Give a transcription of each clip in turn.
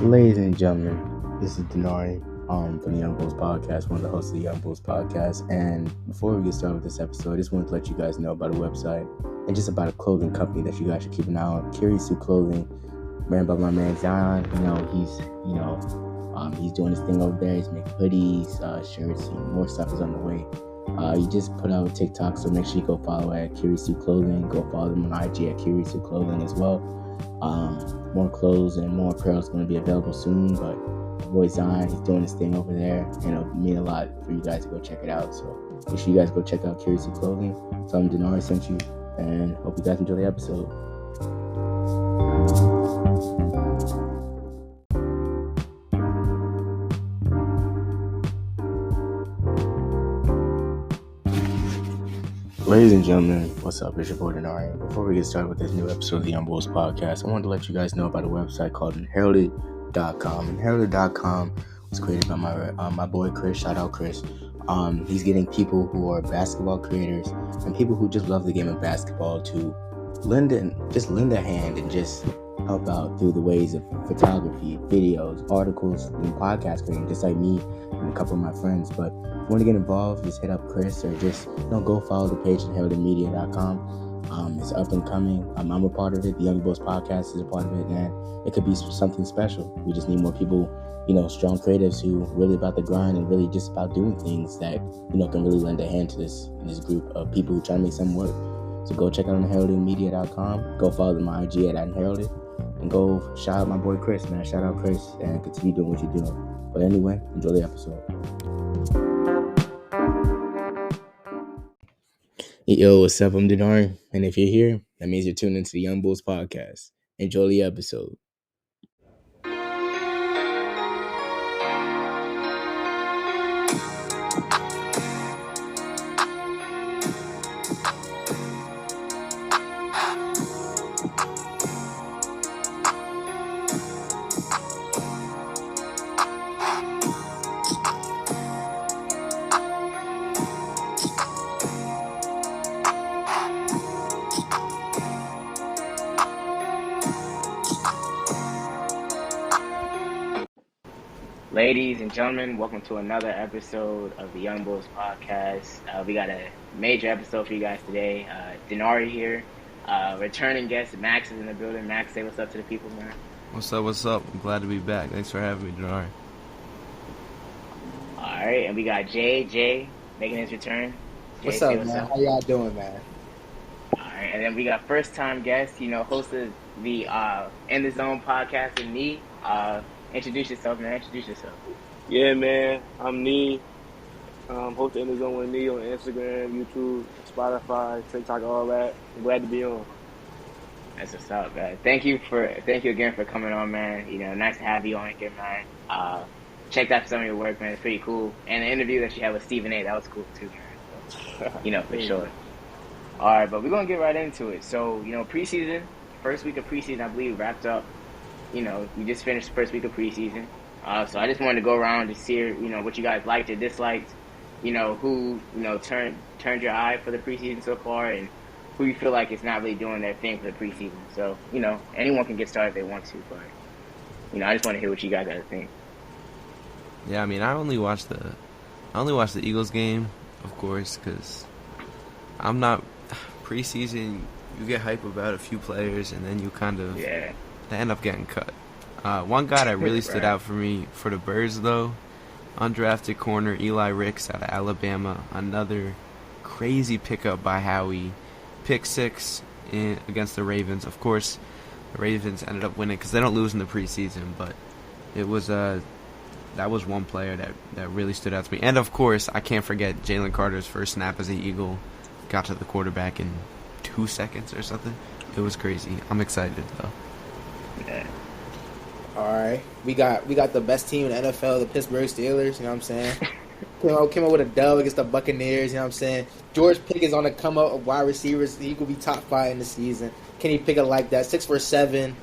Ladies and gentlemen, this is Dinari from the Youngbouls Podcast, one of the hosts of the Youngbouls Podcast. And before we get started with this episode, I just wanted to let you guys know about a website and just about a clothing company that you guys should keep an eye on. Curious Clothing, ran by my man Zion. He's doing his thing over there. He's making hoodies, shirts, more stuff is on the way. He just put out a TikTok, so make sure you go follow at Curious Clothing. Go follow them on IG at Curious Clothing as well. More clothes and more apparel is going to be available soon, but my boy Zion, he's doing his thing over there, and it'll mean a lot for you guys to go check it out. So make sure you guys go check out Curious Clothing. Tell them Dinari sent you, and hope you guys enjoy the episode. Ladies and gentlemen, what's up? It's your boy Dinari. Before we get started with this new episode of the Youngbouls Podcast, I wanted to let you guys know about a website called Inherited.com. Inherited.com was created by my boy Chris. Shout out Chris. He's getting people who are basketball creators and people who just love the game of basketball to lend a hand and just help out through the ways of photography, videos, articles, and podcast creating, just like me and a couple of my friends. But if you want to get involved, just hit up Chris or just go follow the page at inheritedmedia.com. It's up and coming. I'm a part of it. The Youngbouls Podcast is a part of it, and it could be something special. We just need more people, strong creatives who really about the grind and really just about doing things that, can really lend a hand to this group of people who try to make something work. So go check out inheritedmedia.com. Go follow them on IG at Inherited. And go shout out my boy Chris, man. Shout out Chris and continue doing what you're doing. But anyway, enjoy the episode. Yo, what's up? I'm Dinari. And if you're here, that means you're tuned into the Youngbouls Podcast. Enjoy the episode. Ladies and gentlemen, welcome to another episode of the Youngbouls Podcast. We got a major episode for you guys today. Dinari here. Returning guest Max is in the building. Max, say what's up to the people, man. What's up? I'm glad to be back. Thanks for having me, Dinari. Alright, and we got Jay making his return. Jay, what's up, man? How y'all doing, man? Alright, and then we got first time guest, hosted the In the Zone podcast with Nee. Introduce yourself, man. Yeah, man. I'm Nee. Host In the Zone with Nee on Instagram, YouTube, Spotify, TikTok, all that. I'm glad to be on. That's what's up, man. Thank you again for coming on, man. Nice to have you on again, man. Checked out some of your work, man. It's pretty cool. And the interview that you had with Stephen A, that was cool too, man. So, for sure. All right, but we're gonna get right into it. So, preseason, first week of preseason, I believe, wrapped up. We just finished the first week of preseason. So I just wanted to go around to see, what you guys liked or disliked, who, turned your eye for the preseason so far, and who you feel like is not really doing their thing for the preseason. So, anyone can get started if they want to, but, I just want to hear what you guys got to think. Yeah, I mean, I only watched the Eagles game, of course, because I'm not preseason. You get hype about a few players, and then you kind of they end up getting cut. One guy that really stood out for me for the Birds, though, undrafted corner Eli Ricks out of Alabama. Another crazy pickup by Howie. Pick 6 against the Ravens. Of course, the Ravens ended up winning because they don't lose in the preseason, but it was that was one player that really stood out to me. And, of course, I can't forget Jalen Carter's first snap as an Eagle. Got to the quarterback in 2 seconds or something. It was crazy. I'm excited, though. Yeah. All right, we got the best team in the NFL, the Pittsburgh Steelers. You know what I'm saying? Came up with a dub against the Buccaneers. You know what I'm saying? George Pickett's on the come up of wide receivers. He could be top 5 in the season. Kenny Pickett like that 6 for 7.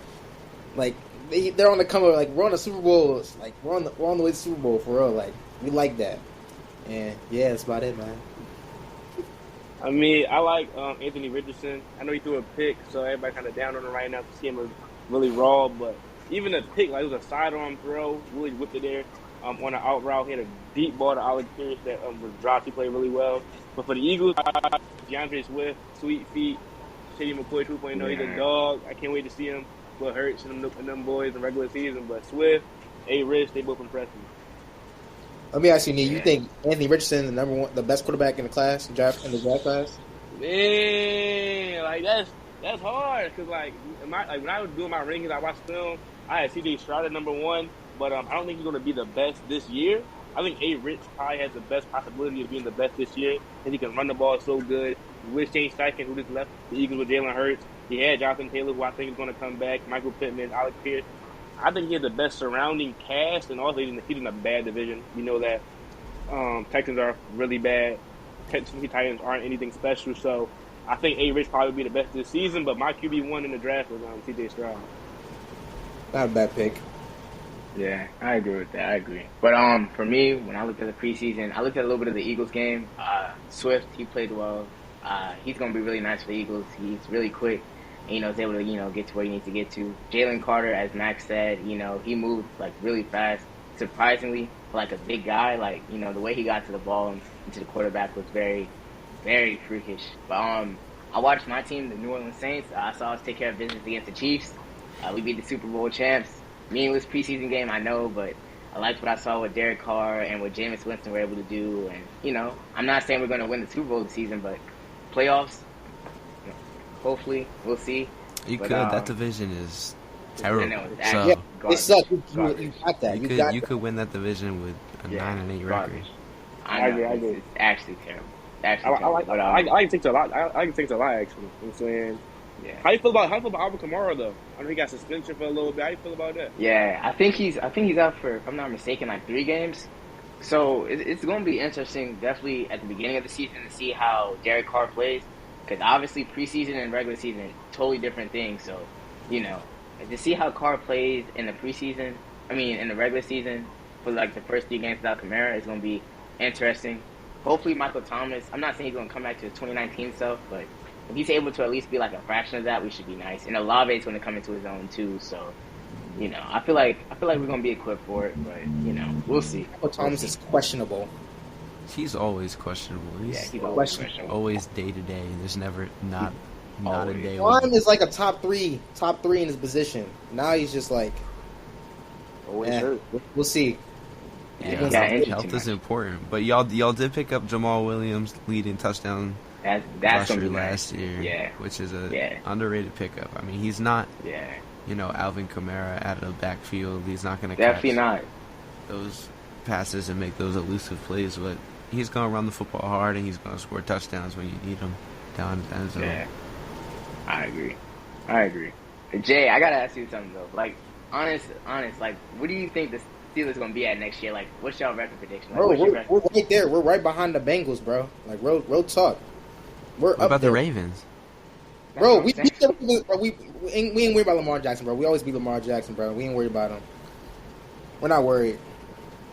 Like they're on the come up. Like we're on the Super Bowl. Like we're on the way to the Super Bowl for real. Like we like that. And yeah, that's about it, man. I mean, I like Anthony Richardson. I know he threw a pick, so everybody kind of down on him right now to see him really raw, but Even the pick, like it was a sidearm throw, really whipped it there. On an out route, he had a deep ball to Alec Pierce that was dropped. He played really well. But for the Eagles, DeAndre Swift, sweet feet, Shady McCoy 2.0, he's a dog. I can't wait to see him. What hurts and them boys in the regular season, but Swift, Rich, they both impressed me. Let me ask you, Nee. You think Anthony Richardson the best quarterback in the class, in the draft class? Man, like that's hard because when I was doing my rankings, I watched film. I had C.J. Stroud at number 1, but I don't think he's going to be the best this year. I think Rich probably has the best possibility of being the best this year because he can run the ball so good. With Shane Steichen, who just left the Eagles with Jalen Hurts. He had Jonathan Taylor, who I think is going to come back, Michael Pittman, Alec Pierce. I think he has the best surrounding cast, and also he's in a bad division. You know that Texans are really bad. Titans aren't anything special, so I think Rich probably will be the best this season, but my QB1 in the draft was C.J. Stroud. Not a bad pick. Yeah, I agree with that. I agree. But for me, when I looked at the preseason, I looked at a little bit of the Eagles game. Swift, he played well. He's going to be really nice for the Eagles. He's really quick. And, is able to, get to where he needs to get to. Jalen Carter, as Max said, he moved, really fast. Surprisingly, for, a big guy, the way he got to the ball and to the quarterback was very, very freakish. But I watched my team, the New Orleans Saints. I saw us take care of business against the Chiefs. We beat the Super Bowl champs. Meaningless preseason game, I know, but I liked what I saw with Derek Carr and what Jameis Winston were able to do. And, I'm not saying we're going to win the Super Bowl this season, but playoffs, hopefully, we'll see. That division is terrible. It sucks. You got that. You could win that division with a 9-8 record. I agree. It's actually terrible. I can take it a lot. I can take it a lot, actually. I'm saying. Yeah. How you feel about Alvin Kamara though? I know he got suspension for a little bit. How you feel about that? Yeah, I think he's out for, if I'm not mistaken, 3 games. So it's going to be interesting, definitely at the beginning of the season, to see how Derek Carr plays, because obviously preseason and regular season totally different things. So to see how Carr plays in the preseason, in the regular season for the first 3 games without Kamara is going to be interesting. Hopefully Michael Thomas, I'm not saying he's going to come back to his 2019 self, but if he's able to at least be a fraction of that, we should be nice. And Olave is going to come into his own too, so I feel like we're going to be equipped for it, but we'll see. Michael Thomas is questionable. He's always questionable. He's always questionable. Always day to day. There's never not a day. Juan is a top three in his position. Now he's just always hurt. We'll see. Yeah, health is important. But y'all did pick up Jamal Williams leading touchdown. That's rusher last year, which is a underrated pickup. He's not, Alvin Kamara out of the backfield. He's not going to catch those passes and make those elusive plays, but he's going to run the football hard and he's going to score touchdowns when you need him down the end zone. Yeah, I agree. Jay, I got to ask you something though. Honest, what do you think the Steelers going to be at next year? What's y'all record prediction? Bro, we're right there. We're right behind the Bengals, bro. Real talk. What about the Ravens? Bro, we ain't worried about Lamar Jackson, bro. We always beat Lamar Jackson, bro. We ain't worried about him. We're not worried.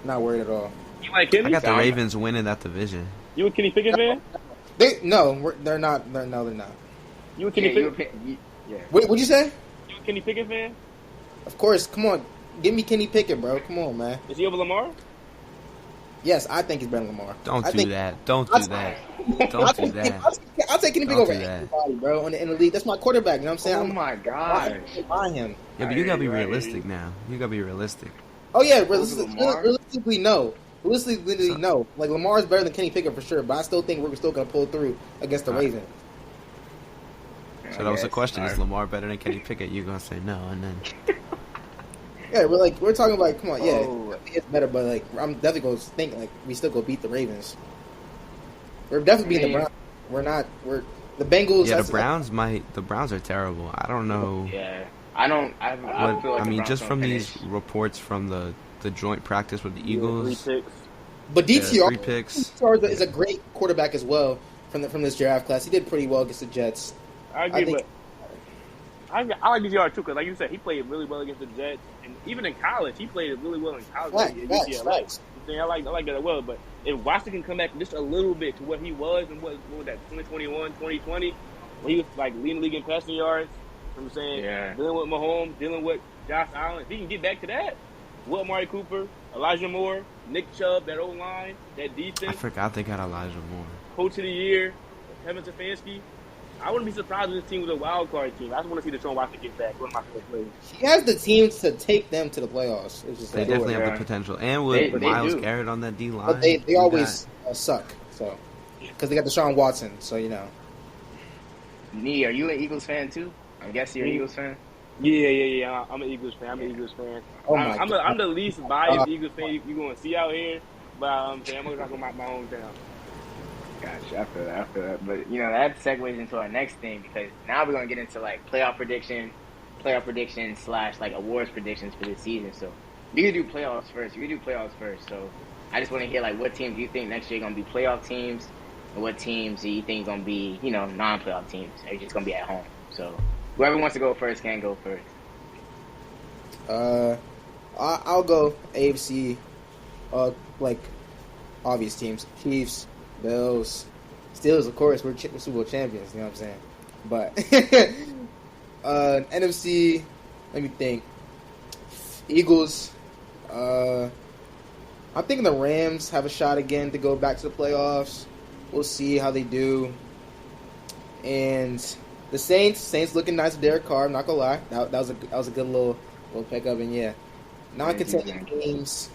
Not worried at all. You like Kenny? I got the Ravens winning that division. You a Kenny Pickett fan? They're not. They're not. You a Kenny Pickett? What'd you say? You a Kenny Pickett fan? Of course. Come on. Give me Kenny Pickett, bro. Come on, man. Is he over Lamar? Yes, I think he's better than Lamar. Don't do that. I'll take Kenny Pickett over anybody, bro, in the league. That's my quarterback, you know what I'm saying? Oh, my God. Buy him. Yeah, but you got to be realistic now. You got to be realistic. Oh, yeah, realistically, no. Realistically, no. Lamar's better than Kenny Pickett for sure, but I still think we're still going to pull through against the Ravens. So that was the question. Is Lamar better than Kenny Pickett? You're going to say no, and then... Yeah, we're talking come on, it's better, but I'm definitely gonna think we still go beat the Ravens. We're definitely beating the Browns. We're the Bengals. Yeah, the Browns are terrible. I don't know. Yeah, I feel like just from these reports from the joint practice with the Eagles. 3 picks. But DTR, 3 picks. DTR is a great quarterback as well from this draft class. He did pretty well against the Jets. I agree, but I like DTR too because, like you said, he played really well against the Jets, and even in college, he played really well in college. Facts. I like that as well. But if Washington can come back just a little bit to what he was and what was that 2021, 2020, when he was leading the league in passing yards, You know what I'm saying? Yeah. Dealing with Mahomes, dealing with Josh Allen. If he can get back to that, with Amari Cooper, Elijah Moore, Nick Chubb, that O-line, that defense. I forgot they got Elijah Moore. Coach of the Year, Kevin Stefanski. I wouldn't be surprised if this team was a wild card team. I just want to see Deshaun Watson get back. One of my favorite players. He has the teams to take them to the playoffs. It's just They like, definitely have yeah. the potential. And with They Myles do. Garrett on that D-line. but they we always suck. So because they got Deshaun Watson, so you know. Nee, are you an Eagles fan too? I guess you're an Eagles fan. Yeah. I'm an Eagles fan. Oh my I'm God. the least biased Eagles fan you're going to see out here. But I'm going to talk about my hometown. Gotcha, I feel that. But, that segues into our next thing because now we're going to get into, like, playoff predictions / like, awards predictions for this season. So, you can do playoffs first. So, I just want to hear, like, what teams do you think next year are going to be playoff teams and what teams do you think are going to be, non-playoff teams? Are just going to be at home? So, whoever wants to go first can go first. I'll go AFC, like, obvious teams. Chiefs, Bills, Steelers, of course, we're Super Bowl champions, you know what I'm saying? But, NFC, let me think. Eagles, I'm thinking the Rams have a shot again to go back to the playoffs. We'll see how they do. And the Saints looking nice with Derek Carr, I'm not gonna lie. That was a good little pickup, and yeah. Non-contending teams,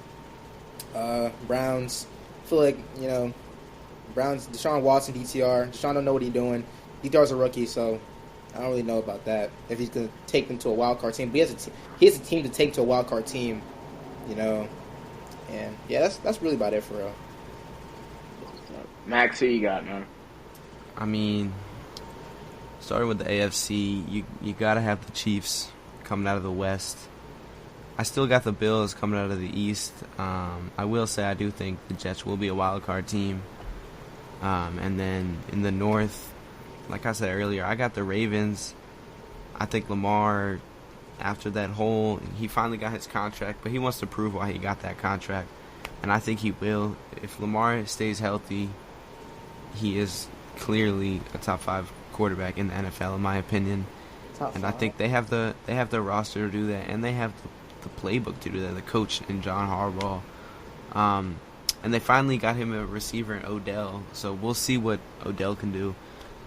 Browns. I feel like, Browns, Deshaun Watson, DTR. Deshaun don't know what he's doing. DTR's a rookie, so I don't really know about that. If he's going to take them to a wild card team. But he has a team to take to a wild card team, And, yeah, that's really about it for real. Max, who you got, man? I mean, starting with the AFC, you got to have the Chiefs coming out of the West. I still got the Bills coming out of the East. I will say I do think the Jets will be a wild card team. And then in the North, like I said earlier, I got the Ravens. I think Lamar, after that he finally got his contract, but he wants to prove why he got that contract. And I think he will. If Lamar stays healthy, he is clearly a top 5 quarterback in the NFL, in my opinion. I think they have the roster to do that, and they have the playbook to do that. The coach in John Harbaugh, and they finally got him a receiver in Odell. So we'll see what Odell can do.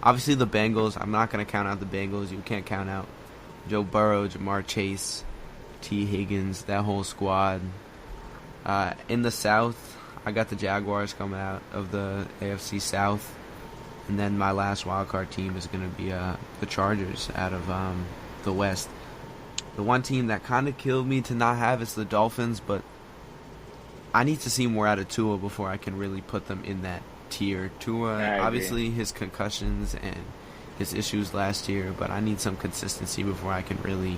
Obviously, the Bengals. I'm not going to count out the Bengals. You can't count out Joe Burrow, Jamar Chase, T. Higgins, that whole squad. In the South, I got the Jaguars coming out of the AFC South. And then my last wildcard team is going to be the Chargers out of the West. The one team that kind of killed me to not have is the Dolphins, but I need to see more out of Tua before I can really put them in that tier. Tua, obviously his concussions and his issues last year, but I need some consistency before I can really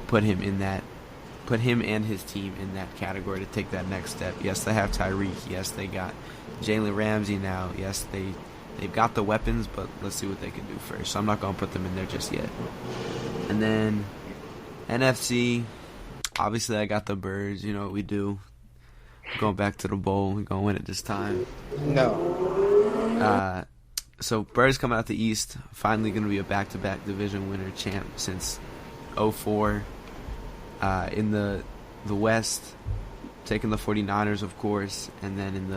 put him and his team in that category to take that next step. Yes, they have Tyreek. Yes, they got Jalen Ramsey now. Yes, they've got the weapons, but let's see what they can do first. So I'm not going to put them in there just yet. And then NFC, obviously I got the Birds. You know what we do. Going back to the bowl. We're going to win it this time. No. So Birds coming out the East. Finally going to be a back-to-back division winner champ since 2004. In the West, taking the 49ers, of course. And then in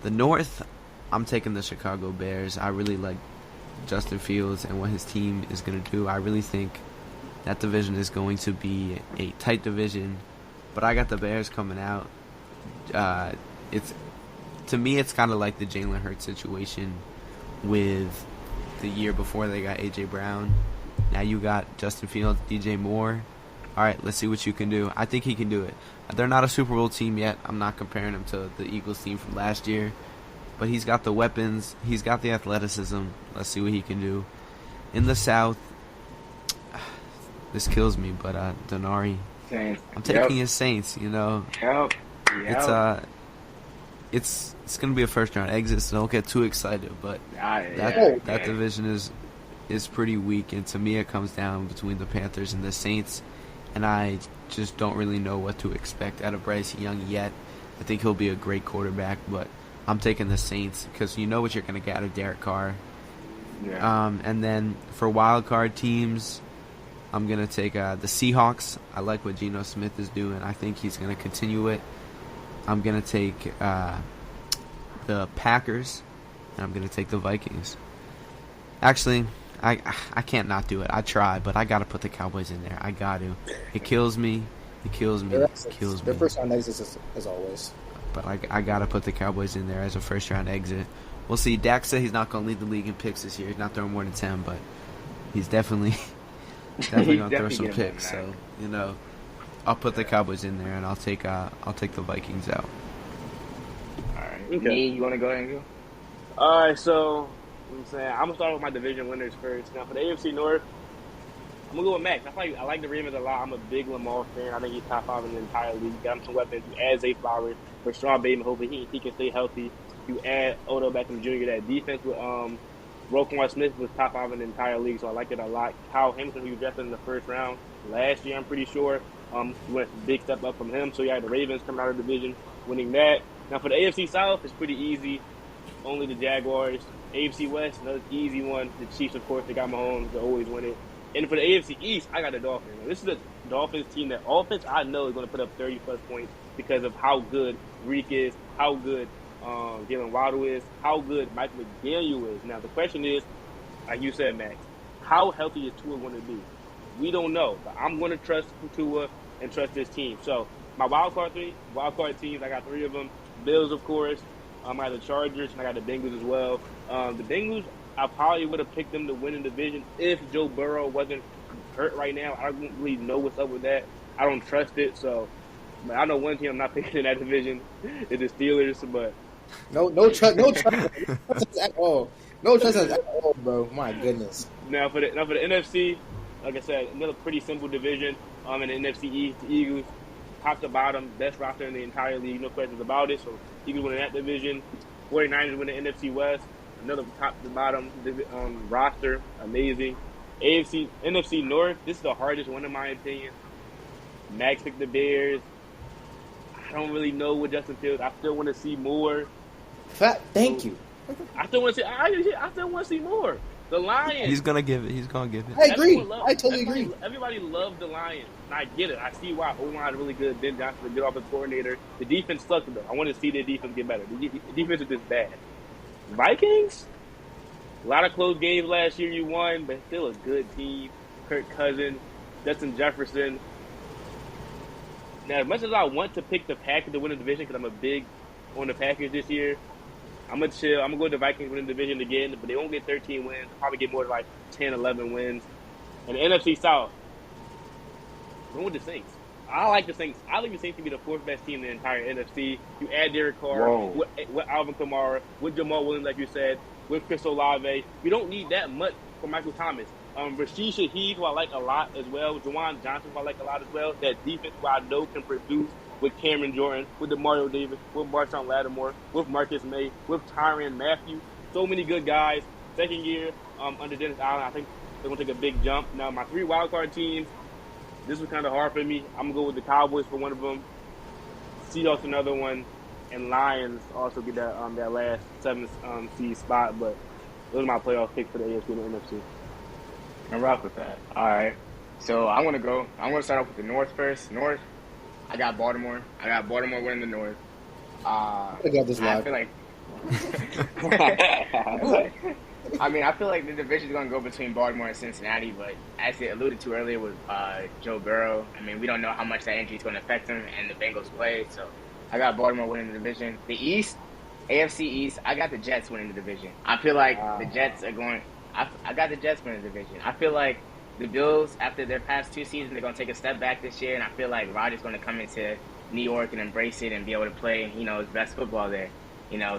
the North, I'm taking the Chicago Bears. I really like Justin Fields and what his team is going to do. I really think that division is going to be a tight division. But I got the Bears coming out. To me, it's kind of like the Jalen Hurts situation with the year before they got A.J. Brown. Now you got Justin Fields, DJ Moore. All right, let's see what you can do. I think he can do it. They're not a Super Bowl team yet. I'm not comparing him to the Eagles team from last year. But he's got the weapons. He's got the athleticism. Let's see what he can do. In the South, this kills me, but Dinari. Saints. I'm taking his Saints, Yep. It's going to be a first-round exit, so don't get too excited. But that division is pretty weak, and to me it comes down between the Panthers and the Saints. And I just don't really know what to expect out of Bryce Young yet. I think he'll be a great quarterback, but I'm taking the Saints because you know what you're going to get out of Derek Carr. Yeah. And then for wild card teams, I'm going to take the Seahawks. I like what Geno Smith is doing. I think he's going to continue it. I'm going to take the Packers, and I'm going to take the Vikings. Actually, I can't not do it. I try, but I got to put the Cowboys in there. I got to. It kills me. It kills me. It kills me. Their first round exit as always. But I got to put the Cowboys in there as a first round exit. We'll see. Dak said he's not going to lead the league in picks this year. He's not throwing more than 10, but he's definitely going to throw some picks. So, I'll put the Cowboys in there, and I'll take the Vikings out. All right. Okay. Nee, you want to go ahead and go? All right, so I'm gonna start with my division winners first. Now for the AFC North, I'm gonna go with Max. I like the Ravens a lot. I'm a big Lamar fan. I think he's top 5 in the entire league. Got him some weapons. You add Zay Flowers for Sean Bateman. Hopefully he can stay healthy. You add Odell Beckham Jr. That defense with Roquan Smith was top 5 in the entire league, so I like it a lot. Kyle Hamilton, who you drafted in the first round last year, I'm pretty sure. Went a big step up from him. So you had the Ravens coming out of the division, winning that. Now for the AFC South, it's pretty easy. Only the Jaguars. AFC West, another easy one. The Chiefs, of course, they got Mahomes. They always win it. And for the AFC East, I got the Dolphins. Now, this is the Dolphins team that offense I know is going to put up 30-plus points because of how good Reek is, how good Jalen Waddle is, how good Mike McDaniel is. Now, the question is, like you said, Max, how healthy is Tua going to be? We don't know, but I'm going to trust Tua and trust this team. So, my wild card teams, I got 3 of them. Bills, of course. I got the Chargers, and I got the Bengals as well. The Bengals, I probably would have picked them to win the division if Joe Burrow wasn't hurt right now. I don't really know what's up with that. I don't trust it, so but I know one team I'm not picking in that division is the Steelers, but No trust at all. No trust at all, bro. My goodness. Now for the NFC, like I said, another pretty simple division. In the NFC East, the Eagles, top to bottom, best roster in the entire league, no questions about it. So Eagles win that division. 49ers win the NFC West, another top to bottom roster, amazing. NFC North, this is the hardest one in my opinion. Max picked the Bears. I don't really know with Justin Fields. I still want to see more. Thank you. I still want to see more. The Lions. He's gonna give it. I agree. I totally agree. Everybody loved the Lions, and I get it. I see why O-line is really good. Ben Johnson's a good offensive coordinator. The defense sucked though. I want to see their defense get better. The defense is just bad. Vikings. A lot of close games last year you won, but still a good team. Kirk Cousins, Justin Jefferson. Now, as much as I want to pick the Packers to win the division because I'm a big on the Packers this year, I'm going to chill. I'm going to go with the Vikings win the division again, but they won't get 13 wins. They'll probably get more like 10, 11 wins. And the NFC South, I'm with the Saints. I like the Saints. I think the Saints to be the 4th best team in the entire NFC. You add Derek Carr, with Alvin Kamara, with Jamal Williams, like you said, with Chris Olave. You don't need that much for Michael Thomas. Rashid Shaheed, who I like a lot as well. Juwan Johnson, who I like a lot as well. That defense, who I know can produce with Cameron Jordan, with DeMario Davis, with Marshawn Lattimore, with Marcus May, with Tyrann Mathieu. So many good guys. Second year under Dennis Allen, I think they're going to take a big jump. Now, my 3 wildcard teams, this was kind of hard for me. I'm going to go with the Cowboys for one of them. Seahawks another one. And Lions also get that last 7th seed spot. But those are my playoff picks for the AFC and the NFC. I rock with that. All right. So I'm going to start off with the North first. North, I got Baltimore. I got Baltimore winning the North. I got this live. I feel like I feel like the division is going to go between Baltimore and Cincinnati, but as it alluded to earlier with Joe Burrow, we don't know how much that injury is going to affect him and the Bengals play, so I got Baltimore winning the division. The East, AFC East, I got the Jets winning the division. I feel like the Jets are going – I got the Jets winning the division. I feel like the Bills, after their past 2 seasons, they're going to take a step back this year, and I feel like Rodgers going to come into New York and embrace it and be able to play, his best football there.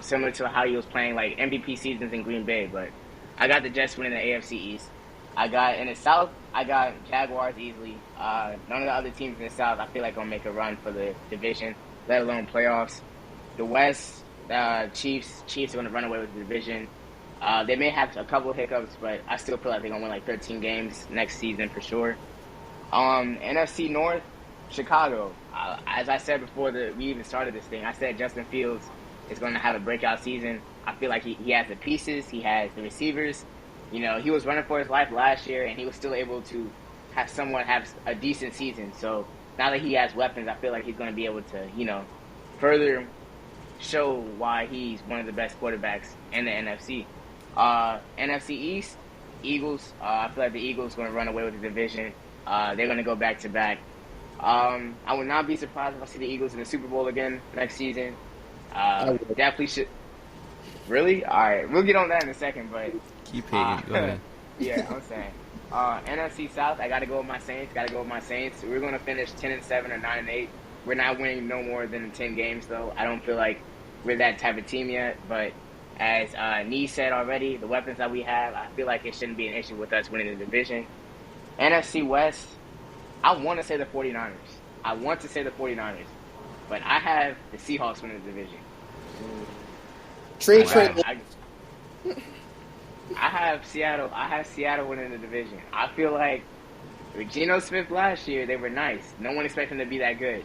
Similar to how he was playing, like, MVP seasons in Green Bay, but I got the Jets winning the AFC East. In the South, I got Jaguars easily. None of the other teams in the South, I feel like, going to make a run for the division, let alone playoffs. The West, Chiefs are going to run away with the division. They may have a couple of hiccups, but I still feel like they're going to win like 13 games next season for sure. NFC North, Chicago. As I said before we even started this thing, I said Justin Fields is going to have a breakout season. I feel like he has the pieces. He has the receivers. He was running for his life last year, and he was still able to have a decent season. So now that he has weapons, I feel like he's going to be able to, further show why he's one of the best quarterbacks in the NFC. NFC East, Eagles. I feel like the Eagles are going to run away with the division. They're going to go back to back. I would not be surprised if I see the Eagles in the Super Bowl again next season. Definitely should. Really? All right, we'll get on that in a second. But keep hating. Go ahead. Yeah, I'm saying. NFC South, I got to go with my Saints. We're going to finish 10-7 or 9-8. We're not winning no more than 10 games, though. I don't feel like we're that type of team yet. But as Nee said already, the weapons that we have, I feel like it shouldn't be an issue with us winning the division. NFC West, I want to say the 49ers. But I have the Seahawks winning the division. Trade. I have Seattle. Winning the division. I feel like with Geno Smith last year, they were nice. No one expected him to be that good.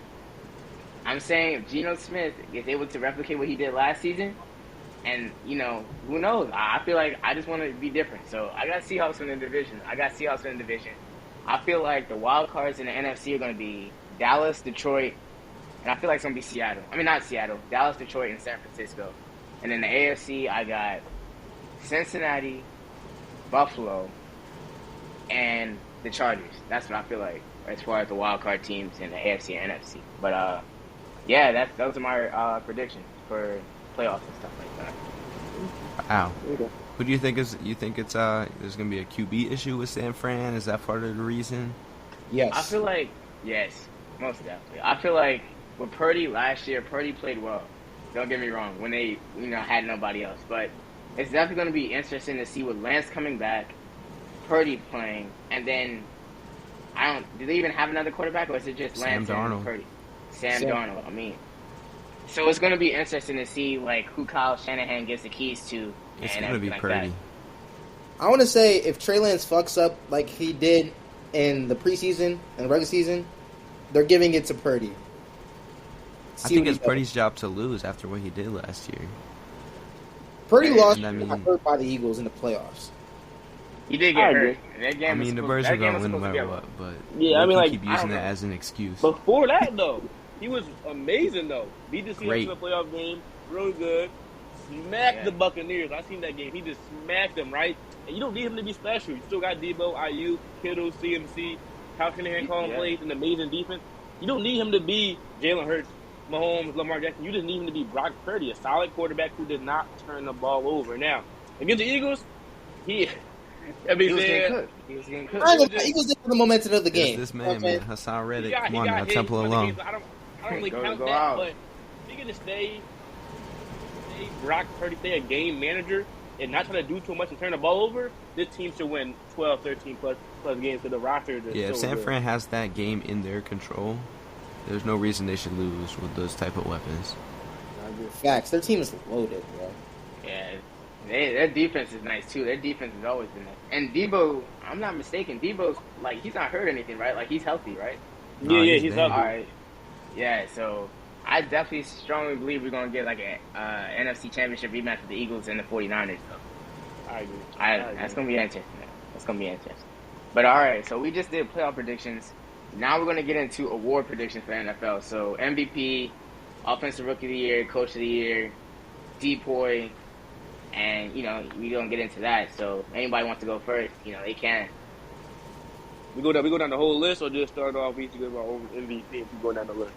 I'm saying if Geno Smith is able to replicate what he did last season, and, who knows? I feel like I just want to be different. So I got Seahawks winning the division. I feel like the wild cards in the NFC are going to be Dallas, Detroit, and I feel like it's going to be Seattle. I mean, not Seattle. Dallas, Detroit, and San Francisco. And in the AFC, I got Cincinnati, Buffalo, and the Chargers. That's what I feel like as far as the wild card teams in the AFC and NFC. But yeah, those are my predictions for playoffs and stuff like that. Wow. Who do you think is? You think it's there's gonna be a QB issue with San Fran? Is that part of the reason? Yes. I feel like yes, most definitely. I feel like with Purdy last year, Purdy played well. Don't get me wrong, when they had nobody else, but it's definitely going to be interesting to see with Lance coming back, Purdy playing, and then do they even have another quarterback, or is it just Lance and Purdy? Sam Darnold. I mean, so it's going to be interesting to see who Kyle Shanahan gives the keys to. It's going to be Purdy. I want to say if Trey Lance fucks up like he did in the preseason and the regular season, they're giving it to Purdy. I think it's Purdy's job to lose after what he did last year. Purdy lost hurt by the Eagles in the playoffs. He did get hurt. That game the Birds are going to win no matter what, but yeah, keep using that as an excuse. Before that, though, he was amazing, though. Beat the Seahawks in the playoff game, really good. Smacked the Buccaneers. I seen that game. He just smacked them, right? And you don't need him to be special. You still got Debo, IU, Kittle, CMC, Kyle Shanahan calling plays, and amazing defense. You don't need him to be Jalen Hurts, Mahomes, Lamar Jackson. You just need him to be Brock Purdy, a solid quarterback who did not turn the ball over. Now, against the Eagles, he was getting cooked. The Eagles did the momentum of the game. This man, Hassan Reddick. Come on now, Temple alone. I don't really count that, but if you're going to stay Brock Purdy, stay a game manager, and not try to do too much and turn the ball over, this team should win 12, 13 plus games to the roster. If San Fran has that game in their control, there's no reason they should lose with those type of weapons. Facts. Their team is loaded, bro. Yeah, their defense is nice, too. Their defense has always been nice. And Debo, I'm not mistaken, Debo's, he's not hurt or anything, right? He's healthy, right? Yeah, he's healthy. All right. Yeah, so I definitely strongly believe we're going to get, an NFC Championship rematch with the Eagles and the 49ers, though. I agree. That's going to be interesting. But, all right, so we just did playoff predictions. Now we're going to get into award predictions for NFL. So MVP, Offensive Rookie of the Year, Coach of the Year, Depoy, and, we're going to get into that. So anybody wants to go first, they can. We go down the whole list, or just start off each of our own MVP if we go down the list?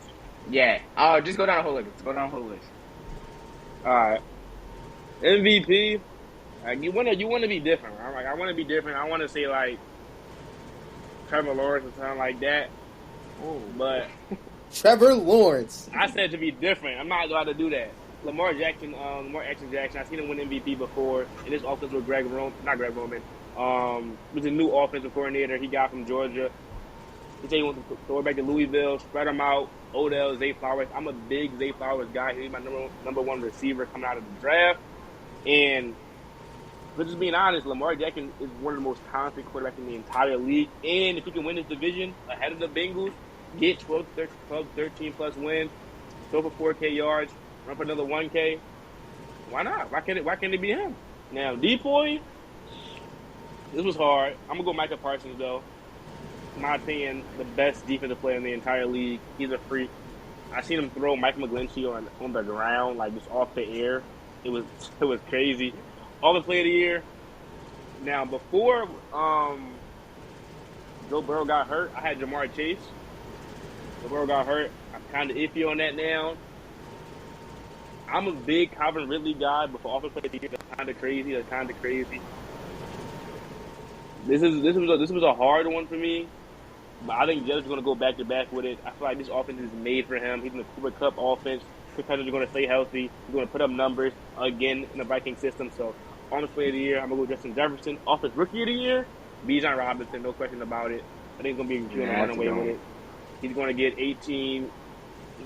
Yeah. Just go down the whole list. All right. MVP, you want to be different. Right? I want to be different. I want to say, Trevor Lawrence or something like that. Ooh. But Trevor Lawrence. I said to be different. I'm not allowed to do that. Lamar Jackson. I've seen him win MVP before. And this offense with was a new offensive coordinator he got from Georgia. He said he wants to throw it back to Louisville, spread them out. Odell, Zay Flowers. I'm a big Zay Flowers guy. He's my number one receiver coming out of the draft. And but just being honest, Lamar Jackson is one of the most talented quarterbacks in the entire league. And if he can win this division ahead of the Bengals, get 12, 13 plus wins, throw for 4K yards, run for another 1K, why not? Why can't it be him? Now, Depoy, this was hard. I'm going to go Micah Parsons, though. in my opinion, the best defensive player in the entire league. He's a freak. I seen him throw Mike McGlinchey on the ground, like just off the air. It was crazy. Offensive player of the year. Now, before Joe Burrow got hurt, I had Jamar Chase. Joe Burrow got hurt. I'm kind of iffy on that now. I'm a big Calvin Ridley guy, but for offensive player of the year, that's kind of crazy. This was a hard one for me, but I think Jets is going to go back to back with it. I feel like this offense is made for him. He's in the Cooper Cup offense. Competitors are going to stay healthy. He's going to put up numbers again in the Viking system. So, offensive player of the year, I'm going to go Justin Jefferson. Offensive rookie of the year, Bijan Robinson, no question about it. I think he's going to be run away with it. He's going to get 18.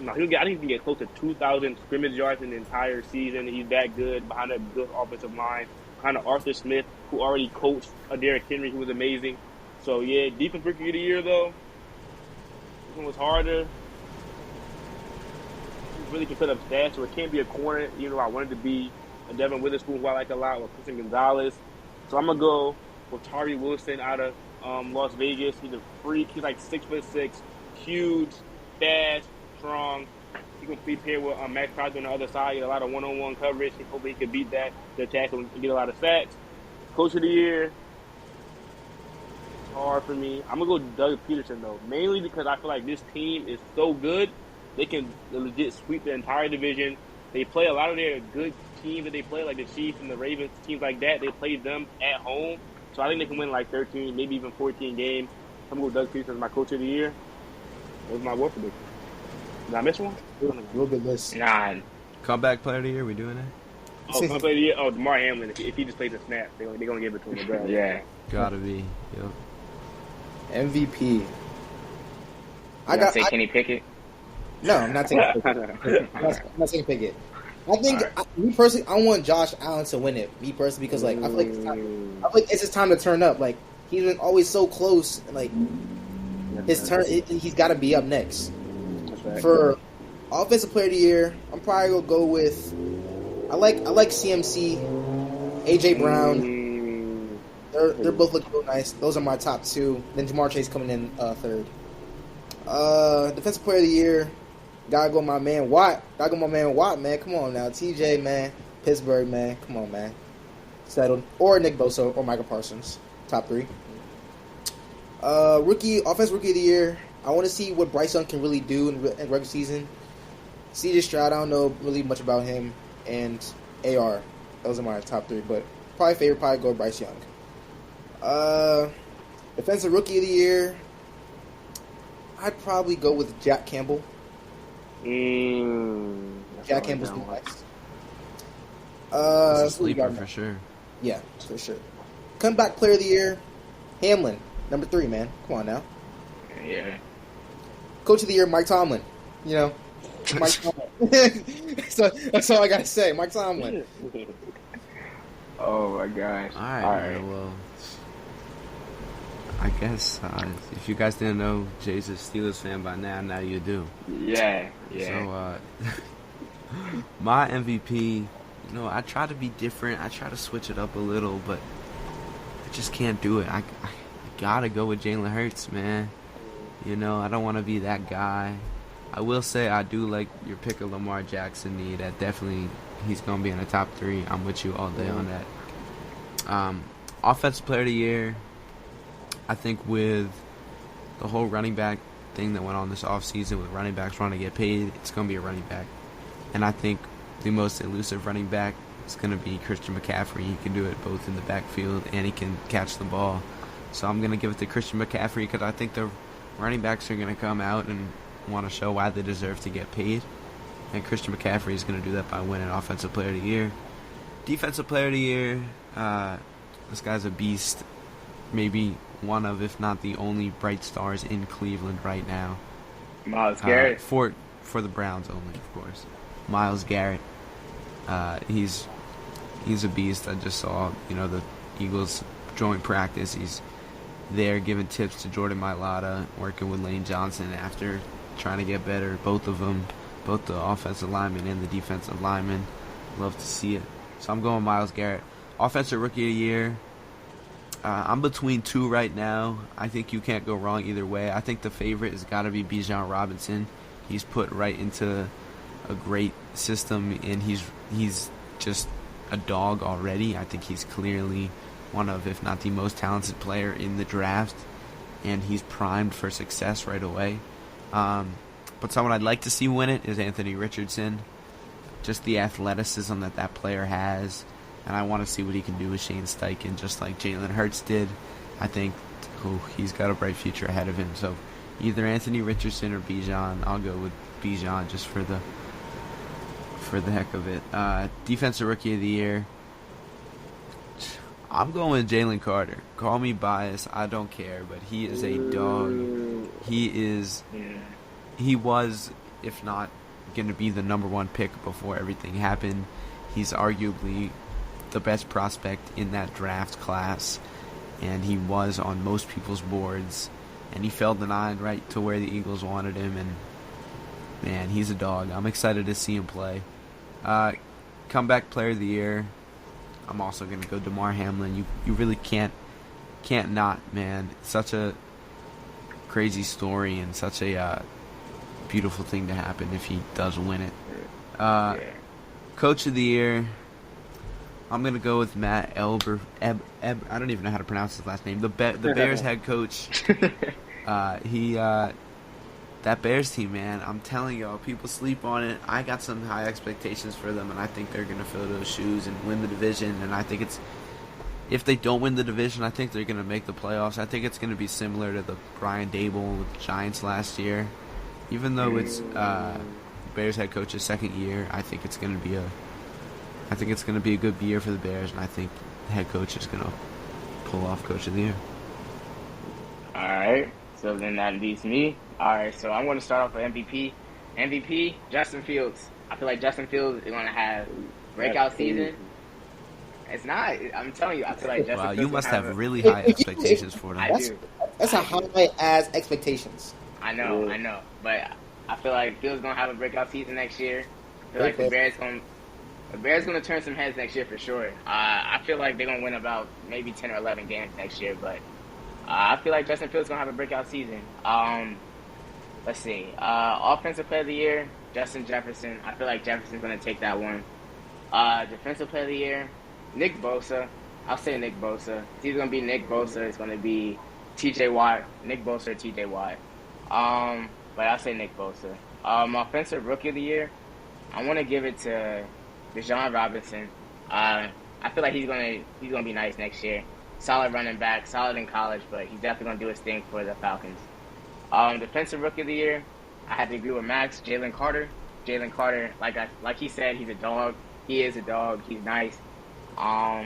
I think he can get close to 2,000 scrimmage yards in the entire season. He's that good behind a good offensive line. Kind of Arthur Smith, who already coached Derrick Henry, who was amazing. So, yeah, defense rookie of the year, though. This one was harder. He really can put up stats, so it can't be a corner. You know, I wanted to be a Devin Witherspoon, who I like a lot, or Christian Gonzalez. So I'm going to go with Tari Wilson out of Las Vegas. He's a freak. He's like 6'6", huge, fast, strong. He can be paired with Max Crosby on the other side. Get a lot of one-on-one coverage. Hopefully he can beat that, the tackle, and get a lot of sacks. Coach of the year, hard for me. I'm going to go Doug Peterson, though, mainly because I feel like this team is so good. They can legit sweep the entire division. They play a lot of their good teams that they play, like the Chiefs and the Ravens, teams like that. They play them at home. So I think they can win like 13, maybe even 14 games. I'm going to go Doug Peterson as my coach of the year. That was my award prediction. Did I miss one? Real good list. Nah. Comeback player of the year, we doing that? Oh, comeback player of the year? Oh, DeMar Hamlin. If he just plays a snap, they're going to give it to him. Bro. Yeah. Gotta be. Yep. MVP. Say Kenny Pickett? No, I'm not taking Pickett. I'm not taking Pickett. I think, me personally, I want Josh Allen to win it. Me personally, because like I feel like it's his time to turn up. Like he's been always so close. And, like his turn, he's got to be up next. Right. For offensive player of the year, I'm probably gonna go with. I like CMC, AJ Brown. They're both looking real nice. Those are my top two. Then Jamar Chase coming in third. Defensive player of the year. Gotta go my man Watt. Man. Come on now. TJ, man. Pittsburgh, man. Come on, man. Settled. Or Nick Bosa or Michael Parsons. Top three. Offensive rookie of the year. I want to see what Bryce Young can really do in regular season. CJ Stroud, I don't know really much about him. And AR. Those are my top three. But probably go Bryce Young. Defensive rookie of the year. I'd probably go with Jack Campbell. Jack Campbell's nice. That's a sleeper for sure. Yeah, for sure. Comeback player of the year, Hamlin, number 3, man. Come on now. Yeah. Coach of the year, Mike Tomlin. You know, Mike Tomlin. So that's all I gotta say, Mike Tomlin. Oh my gosh. All right. Well, I guess if you guys didn't know, Jay's a Steelers fan by now you do. Yeah. So, my MVP, I try to be different. I try to switch it up a little, but I just can't do it. I gotta go with Jalen Hurts, man. I don't want to be that guy. I will say I do like your pick of Lamar Jackson. That definitely, he's going to be in the top 3. I'm with you all day on that. Offensive player of the year, I think with the whole running back thing that went on this offseason with running backs trying to get paid, it's going to be a running back. And I think the most elusive running back is going to be Christian McCaffrey. He can do it both in the backfield and he can catch the ball. So I'm going to give it to Christian McCaffrey because I think the running backs are going to come out and want to show why they deserve to get paid. And Christian McCaffrey is going to do that by winning Offensive Player of the Year. Defensive Player of the Year, this guy's a beast. Maybe one of, if not the only bright stars in Cleveland right now. Myles Garrett. For the Browns only, of course. Myles Garrett. He's a beast. I just saw, the Eagles joint practice. He's there giving tips to Jordan Mailata, working with Lane Johnson after trying to get better. Both of them, both the offensive lineman and the defensive lineman. Love to see it. So I'm going Myles Garrett. Offensive Rookie of the Year. I'm between two right now. I think you can't go wrong either way. I think the favorite has got to be Bijan Robinson. He's put right into a great system, and he's just a dog already. I think he's clearly one of, if not the most talented player in the draft, and he's primed for success right away. But someone I'd like to see win it is Anthony Richardson. Just the athleticism that player has, and I want to see what he can do with Shane Steichen, just like Jalen Hurts did. I think he's got a bright future ahead of him. So either Anthony Richardson or Bijan. I'll go with Bijan just for the heck of it. Defensive Rookie of the Year. I'm going with Jalen Carter. Call me biased, I don't care, but he is a dog. He was, if not going to be the number one pick before everything happened. He's arguably the best prospect in that draft class, and he was on most people's boards, and he fell denied right to where the Eagles wanted him, and man, he's a dog. I'm excited to see him play. Comeback Player of the Year, I'm also going to go DeMar Hamlin. You really can't not, man. Such a crazy story and such a beautiful thing to happen if he does win it. Coach of the Year, I'm going to go with Matt Elber. I don't even know how to pronounce his last name. The Bears head coach. That Bears team, man, I'm telling y'all, people sleep on it. I got some high expectations for them, and I think they're going to fill those shoes and win the division. And I think if they don't win the division, I think they're going to make the playoffs. I think it's going to be similar to the Brian Dable with the Giants last year. Even though it's Bears head coach's second year, I think it's going to be a good year for the Bears, and I think the head coach is going to pull off Coach of the Year. All right, so then that leaves me. All right, so I'm going to start off with MVP. MVP, Justin Fields. I feel like Justin Fields is going to have breakout season. It's not. I'm telling you, I feel like Justin Fields. Wow, you must have really high expectations for them. I do. That's a high-ass expectations. I know, but I feel like Fields gonna have a breakout season next year. I feel like the Bears gonna turn some heads next year for sure. I feel like they're gonna win about maybe 10 or 11 games next year, but I feel like Justin Fields gonna have a breakout season. Let's see. Offensive Player of the Year, Justin Jefferson. I feel like Jefferson's gonna take that one. Defensive Player of the Year, Nick Bosa. I'll say Nick Bosa. It's either gonna be Nick Bosa. It's gonna be T.J. Watt. Nick Bosa or T.J. Watt. But I'll say Nick Bosa. Offensive Rookie of the Year, I want to give it to Bijan Robinson. I feel like he's gonna be nice next year. Solid running back, solid in college, but he's definitely gonna do his thing for the Falcons. Defensive Rookie of the Year, I have to agree with Max. Jalen Carter. Jalen Carter, like he said, he's a dog. He is a dog. He's nice. All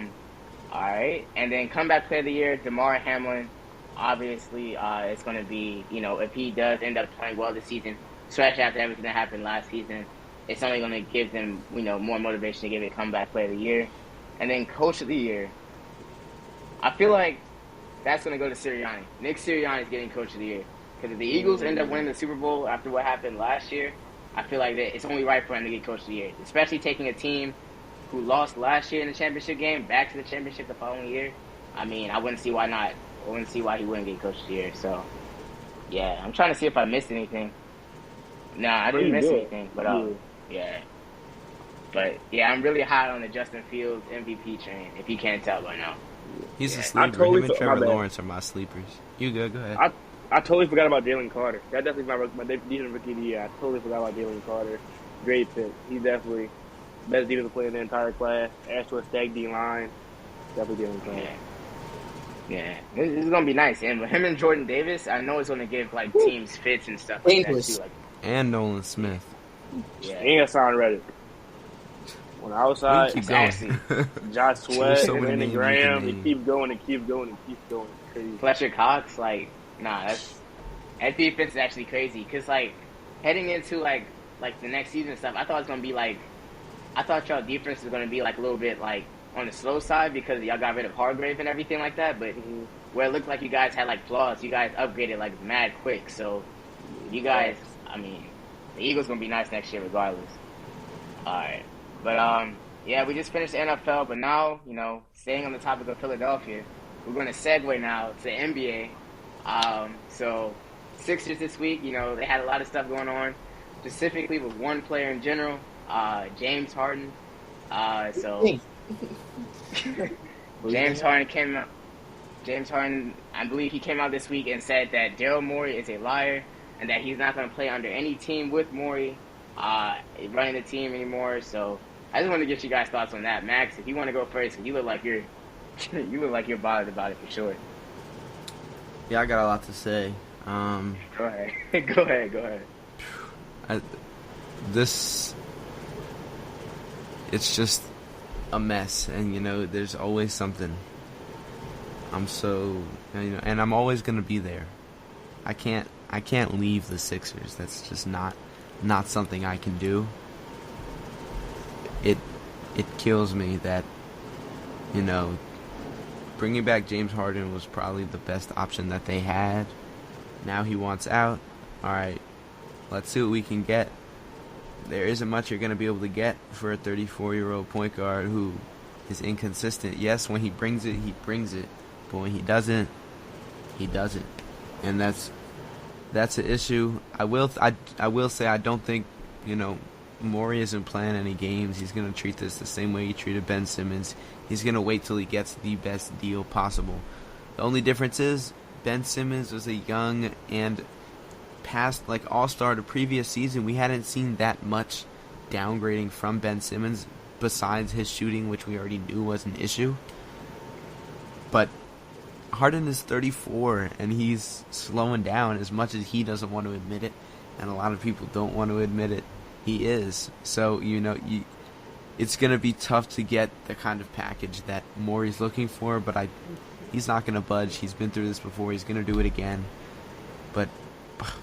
right, and then Comeback Player of the Year, DeMar Hamlin. Obviously, it's going to be, if he does end up playing well this season, especially after everything that happened last season, it's only going to give them, more motivation to give it Comeback Player of the Year. And then Coach of the Year, I feel like that's going to go to Sirianni. Nick Sirianni is getting Coach of the Year. Because if the Eagles end up winning the Super Bowl after what happened last year, I feel like it's only right for him to get Coach of the Year, especially taking a team who lost last year in the championship game back to the championship the following year. I mean, I wouldn't see why not. I wouldn't see why he wouldn't get Coach of the Year. So, yeah, I'm trying to see if I missed anything. No, I didn't miss anything. But, yeah. But, yeah, I'm really high on the Justin Fields MVP train, if you can't tell by now. He's a sleeper. Him and Trevor Lawrence are my sleepers. You good? Go ahead. I totally forgot about Jalen Carter. That definitely my defensive rookie of the year. I totally forgot about Jalen Carter. Great pick. He's definitely best defensive player in the entire class. Adds to a stacked D line. Definitely Jalen Carter. Yeah, this is gonna be nice, and with him and Jordan Davis, I know it's gonna give teams fits and stuff like that too. And Nolan Smith. Yeah, and Hassan Reddick. On the outside, Josh Sweat, so Brandon Graham. He keeps going and keeps going and keeps going. Crazy. Fletcher Cox, that defense is actually crazy because heading into the next season and stuff, I thought it was gonna be I thought y'all defense was gonna be a little bit on the slow side because y'all got rid of Hargrave and everything like that, but where it looked like you guys had flaws, you guys upgraded mad quick. So you guys, the Eagles gonna be nice next year regardless. All right, but yeah, we just finished the NFL, but now staying on the topic of Philadelphia, we're going to segue now to the NBA. So Sixers this week, you know, they had a lot of stuff going on, specifically with one player in general, James Harden. James Harden came out. James Harden, I believe he came out this week and said that Daryl Morey is a liar and that he's not going to play under any team with Morey running the team anymore. So I just want to get you guys' thoughts on that. Max, if you want to go first, you look like you're bothered about it for sure. Yeah, I got a lot to say. Go ahead. Go ahead. It's just a mess, and there's always something. And I'm always gonna be there. I can't leave the Sixers. That's just not something I can do. It kills me that bringing back James Harden was probably the best option that they had. Now he wants out. All right, let's see what we can get. There isn't much you're going to be able to get for a 34-year-old point guard who is inconsistent. Yes, when he brings it, he brings it. But when he doesn't, he doesn't. And that's an issue. I will say I don't think, Morey isn't playing any games. He's going to treat this the same way he treated Ben Simmons. He's going to wait till he gets the best deal possible. The only difference is Ben Simmons was a young and past all-star to previous season. We hadn't seen that much downgrading from Ben Simmons besides his shooting, which we already knew was an issue. But Harden is 34 and he's slowing down as much as he doesn't want to admit it, and a lot of people don't want to admit it. He is. So, it's going to be tough to get the kind of package that Morey's looking for, but he's not going to budge. He's been through this before. He's going to do it again. But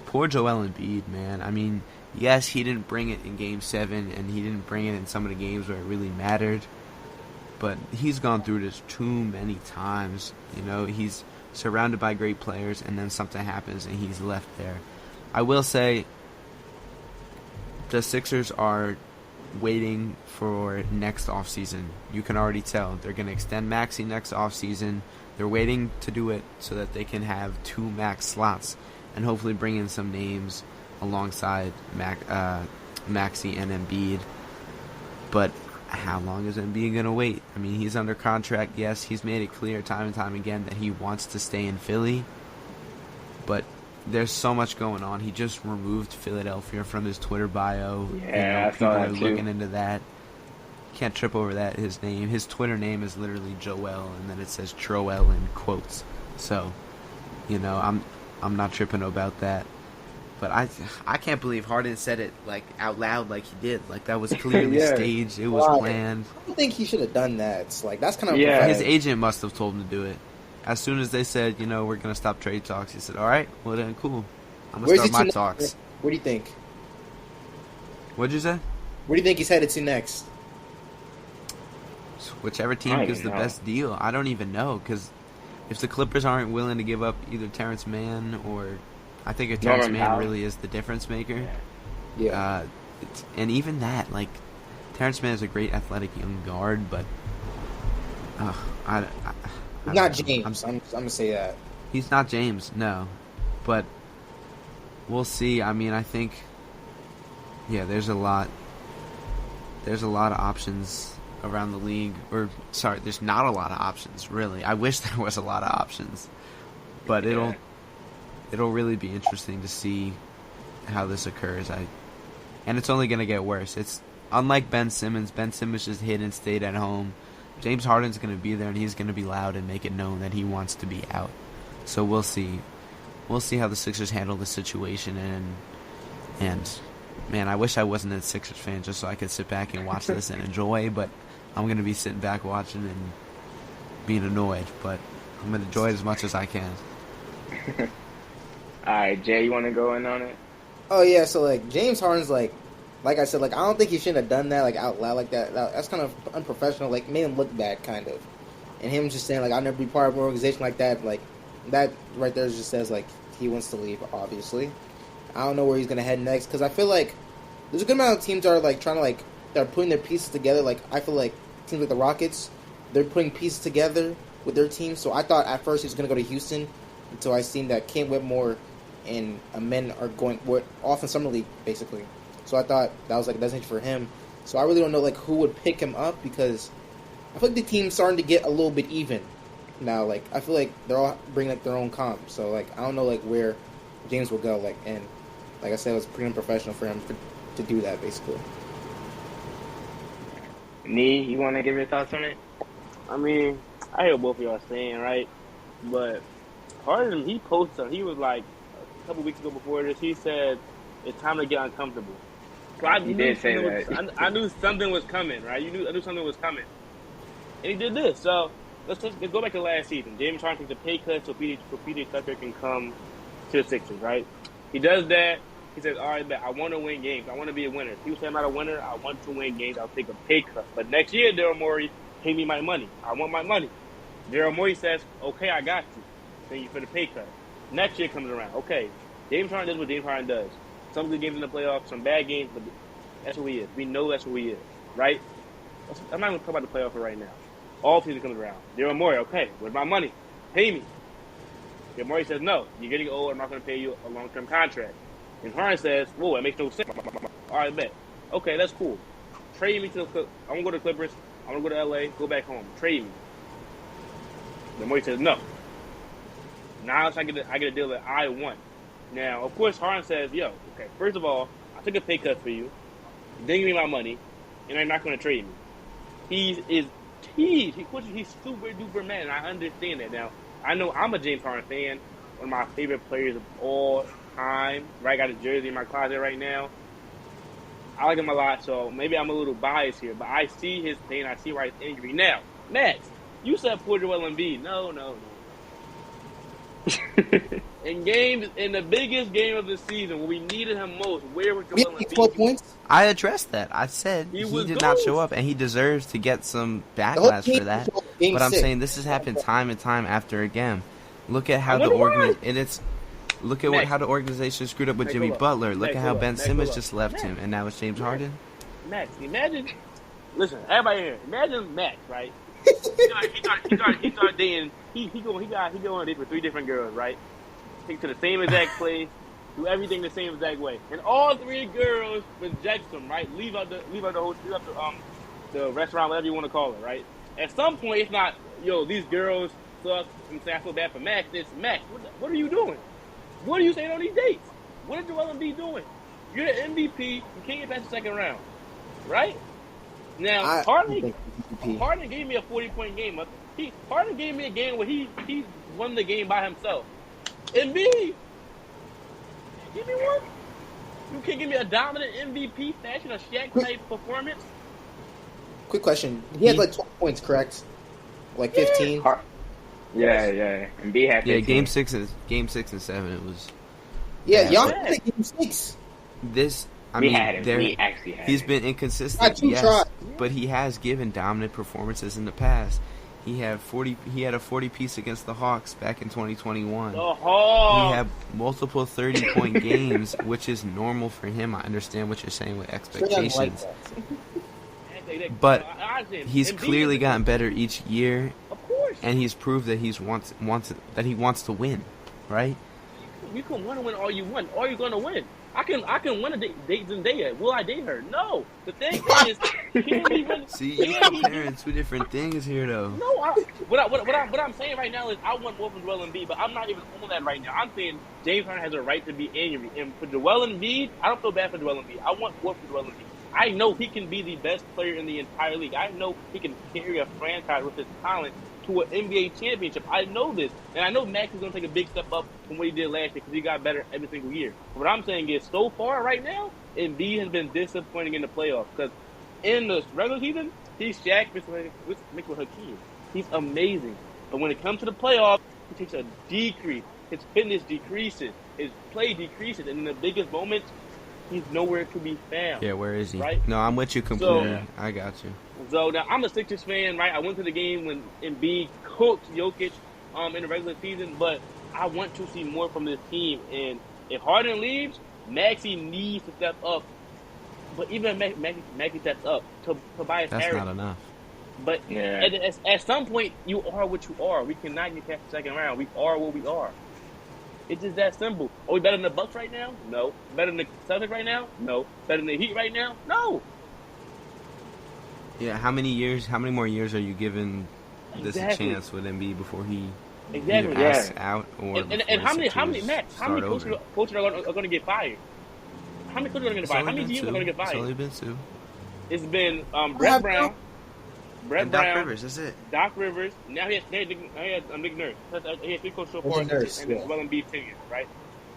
poor Joel Embiid, man. I mean, yes, he didn't bring it in Game 7, and he didn't bring it in some of the games where it really mattered. But he's gone through this too many times. He's surrounded by great players, and then something happens, and he's left there. I will say the Sixers are waiting for next offseason. You can already tell. They're going to extend Maxey next offseason. They're waiting to do it so that they can have 2 max slots and hopefully bring in some names alongside Maxey and Embiid. But how long is Embiid going to wait? I mean, he's under contract. Yes, he's made it clear time and time again that he wants to stay in Philly. But there's so much going on. He just removed Philadelphia from his Twitter bio. Yeah, people are looking into that. Can't trip over that. His Twitter name is literally Joel, and then it says Troel in quotes. So, I'm not tripping about that. But I can't believe Harden said it out loud like he did. That was clearly staged. It was planned. I don't think he should have done that. It's that's kind of His agent must have told him to do it. As soon as they said, we're going to stop trade talks, he said, all right, well then, cool. I'm going to start my talks. What do you think? What'd you say? Where do you think he's headed to next? Whichever team gives the best deal. I don't even know, because if the Clippers aren't willing to give up either Terrence Mann or... I think if Terrence Mann really is the difference maker. Yeah. And even that, Terrence Mann is a great athletic young guard, but... He's not James. I'm going to say that. He's not James, no. But we'll see. I mean, I think... Yeah, there's a lot of options around the league. There's not a lot of options, really. I wish there was a lot of options. But it'll really be interesting to see how this occurs. And it's only going to get worse. It's unlike Ben Simmons. Ben Simmons just hid and stayed at home. James Harden's going to be there, and he's going to be loud and make it known that he wants to be out. So we'll see. We'll see how the Sixers handle the situation. And man, I wish I wasn't a Sixers fan just so I could sit back and watch this and enjoy. But I'm going to be sitting back watching and being annoyed. But I'm going to enjoy it as much as I can. All right, Jay, you want to go in on it? Oh, yeah, so, James Harden's, like I said, I don't think he shouldn't have done that, out loud like that. That's kind of unprofessional, made him look bad, kind of. And him just saying, I'll never be part of an organization like that, that right there just says, he wants to leave, obviously. I don't know where he's going to head next, because I feel like there's a good amount of teams that are, trying to, they're putting their pieces together. I feel like teams like the Rockets, they're putting pieces together with their team. So I thought at first he was going to go to Houston until I seen that Cam Whitmore and Amen are off in summer league basically. So I thought that was like a designation for him. So I really don't know like who would pick him up because I feel like the team's starting to get a little bit even now. Like I feel like they're all bringing like their own comp. So like I don't know like where James will go. Like and like I said, it was pretty unprofessional for him to do that basically. Nee, you want to give your thoughts on it? I mean, I hear both of y'all saying, right? But Harden, he posted, he was like, a couple weeks ago before this, he said, it's time to get uncomfortable. So He did say that. I knew something was coming, right? I knew something was coming. And he did this. So let's go back to last season. James Harden takes a pay cut so PJ Tucker can come to the Sixers, right? He does that. He says, all right, bet, I want to win games. I want to be a winner. If you say I'm not a winner, I want to win games. I'll take a pay cut. But next year, Daryl Morey, pay me my money. I want my money. Daryl Morey says, okay, I got you. Thank you for the pay cut. Next year comes around. Okay, James Harden does what James Harden does. Some good games in the playoffs, some bad games, but that's who he is. We know that's who he is, right? I'm not going to talk about the playoff right now. All season comes around. Daryl Morey, okay, where's my money? Pay me. Daryl Morey says, no, you're getting old. I'm not going to pay you a long-term contract. And Harden says, whoa, that makes no sense. All right, bet. Okay, that's cool. Trade me to the Clippers. I'm going to go to the Clippers. I'm going to go to L.A., go back home. Trade me. The Morey says, no. Now I get a deal that I want. Now, of course, Harden says, yo, okay, first of all, I took a pay cut for you. You didn't give me my money, and I'm not going to trade me. He's super duper mad, and I understand that. Now, I know I'm a James Harden fan, one of my favorite players of all time. Right, got his jersey in my closet right now. I like him a lot, so maybe I'm a little biased here, but I see his pain. I see why he's angry. Now, Max, you said poor Joel Embiid. No. in the biggest game of the season, when we needed him most, where was Joel Embiid? 12 points. I addressed that. I said he did not show up, and he deserves to get some backlash for that. But I'm saying this has happened time and time after again. Look at how how the organization screwed up with Jimmy Butler. Look at how Ben Simmons just left him, and now it's James Harden. Max, imagine. Listen, everybody here. Imagine Max, right? He started dating. He go on a date with 3 different girls, right? Take to the same exact place, do everything the same exact way, and all 3 girls reject him, right? Leave out the restaurant, whatever you want to call it, right? At some point, it's not, yo, these girls suck. And say I feel bad for Max. It's Max. What are you doing? What are you saying on these dates? What is Joel Embiid doing? You're the MVP. You can't get past the second round, right? Now, Harden gave me a 40-point game. Harden gave me a game where he won the game by himself. Embiid, give me one. You can't give me a dominant MVP fashion, a Shaq-type performance. Quick question. He had like 12 points, correct? Like 15? Yeah. Embiid had 15. Yeah, game 6 and 7, it was... Yeah, y'all played game 6. We actually had him. He's been inconsistent, yes, but he has given dominant performances in the past. He had a 40-piece against the Hawks back in 2021. The Hawks! He had multiple 30-point games, which is normal for him. I understand what you're saying with expectations. But he's clearly gotten better each year, of course, and he's proved that he wants to win, right? You can want to win all you want. All you're going to win. I can win a date Zendaya. Will I date her? No. The thing is, can we win? See, you're comparing 2 different things here, though. No, what I'm saying right now is I want more from Joel Embiid, but I'm not even on that right now. I'm saying James Harden has a right to be angry. And for Joel Embiid, I don't feel bad for Joel Embiid. I want more from Joel Embiid. I know he can be the best player in the entire league. I know he can carry a franchise with his talent to an NBA championship. I know this. And I know Max is going to take a big step up from what he did last year because he got better every single year. But what I'm saying is, so far right now, Embiid has been disappointing in the playoffs because in the regular season, he's Shaq mixed with Hakeem. He's amazing. But when it comes to the playoffs, he takes a decrease. His fitness decreases. His play decreases. And in the biggest moments, he's nowhere to be found. Yeah, where is he? Right? No, I'm with you completely. So, I got you. So now I'm a Sixers fan, right? I went to the game when Embiid cooked Jokic in the regular season, but I want to see more from this team. And if Harden leaves, Maxey needs to step up. But even if Maxey steps up, Tobias Harris. That's not enough. But at some point, you are what you are. We cannot get past the second round. We are what we are. It's just that simple. Are we better than the Bucks right now? No. Better than the Celtics right now? No. Better than the Heat right now? No. Yeah, how many more years are you giving this a chance with Embiid before he either asks out or and how many coaches are going to get fired? How many coaches are going to get fired? How many GMs are going to get fired? It's only been 2. It's been Brett Brown. Doc Rivers, that's it. Doc Rivers. Now he has Nick Nurse. He had 3 coaches so far, and well Embiid tenure, right?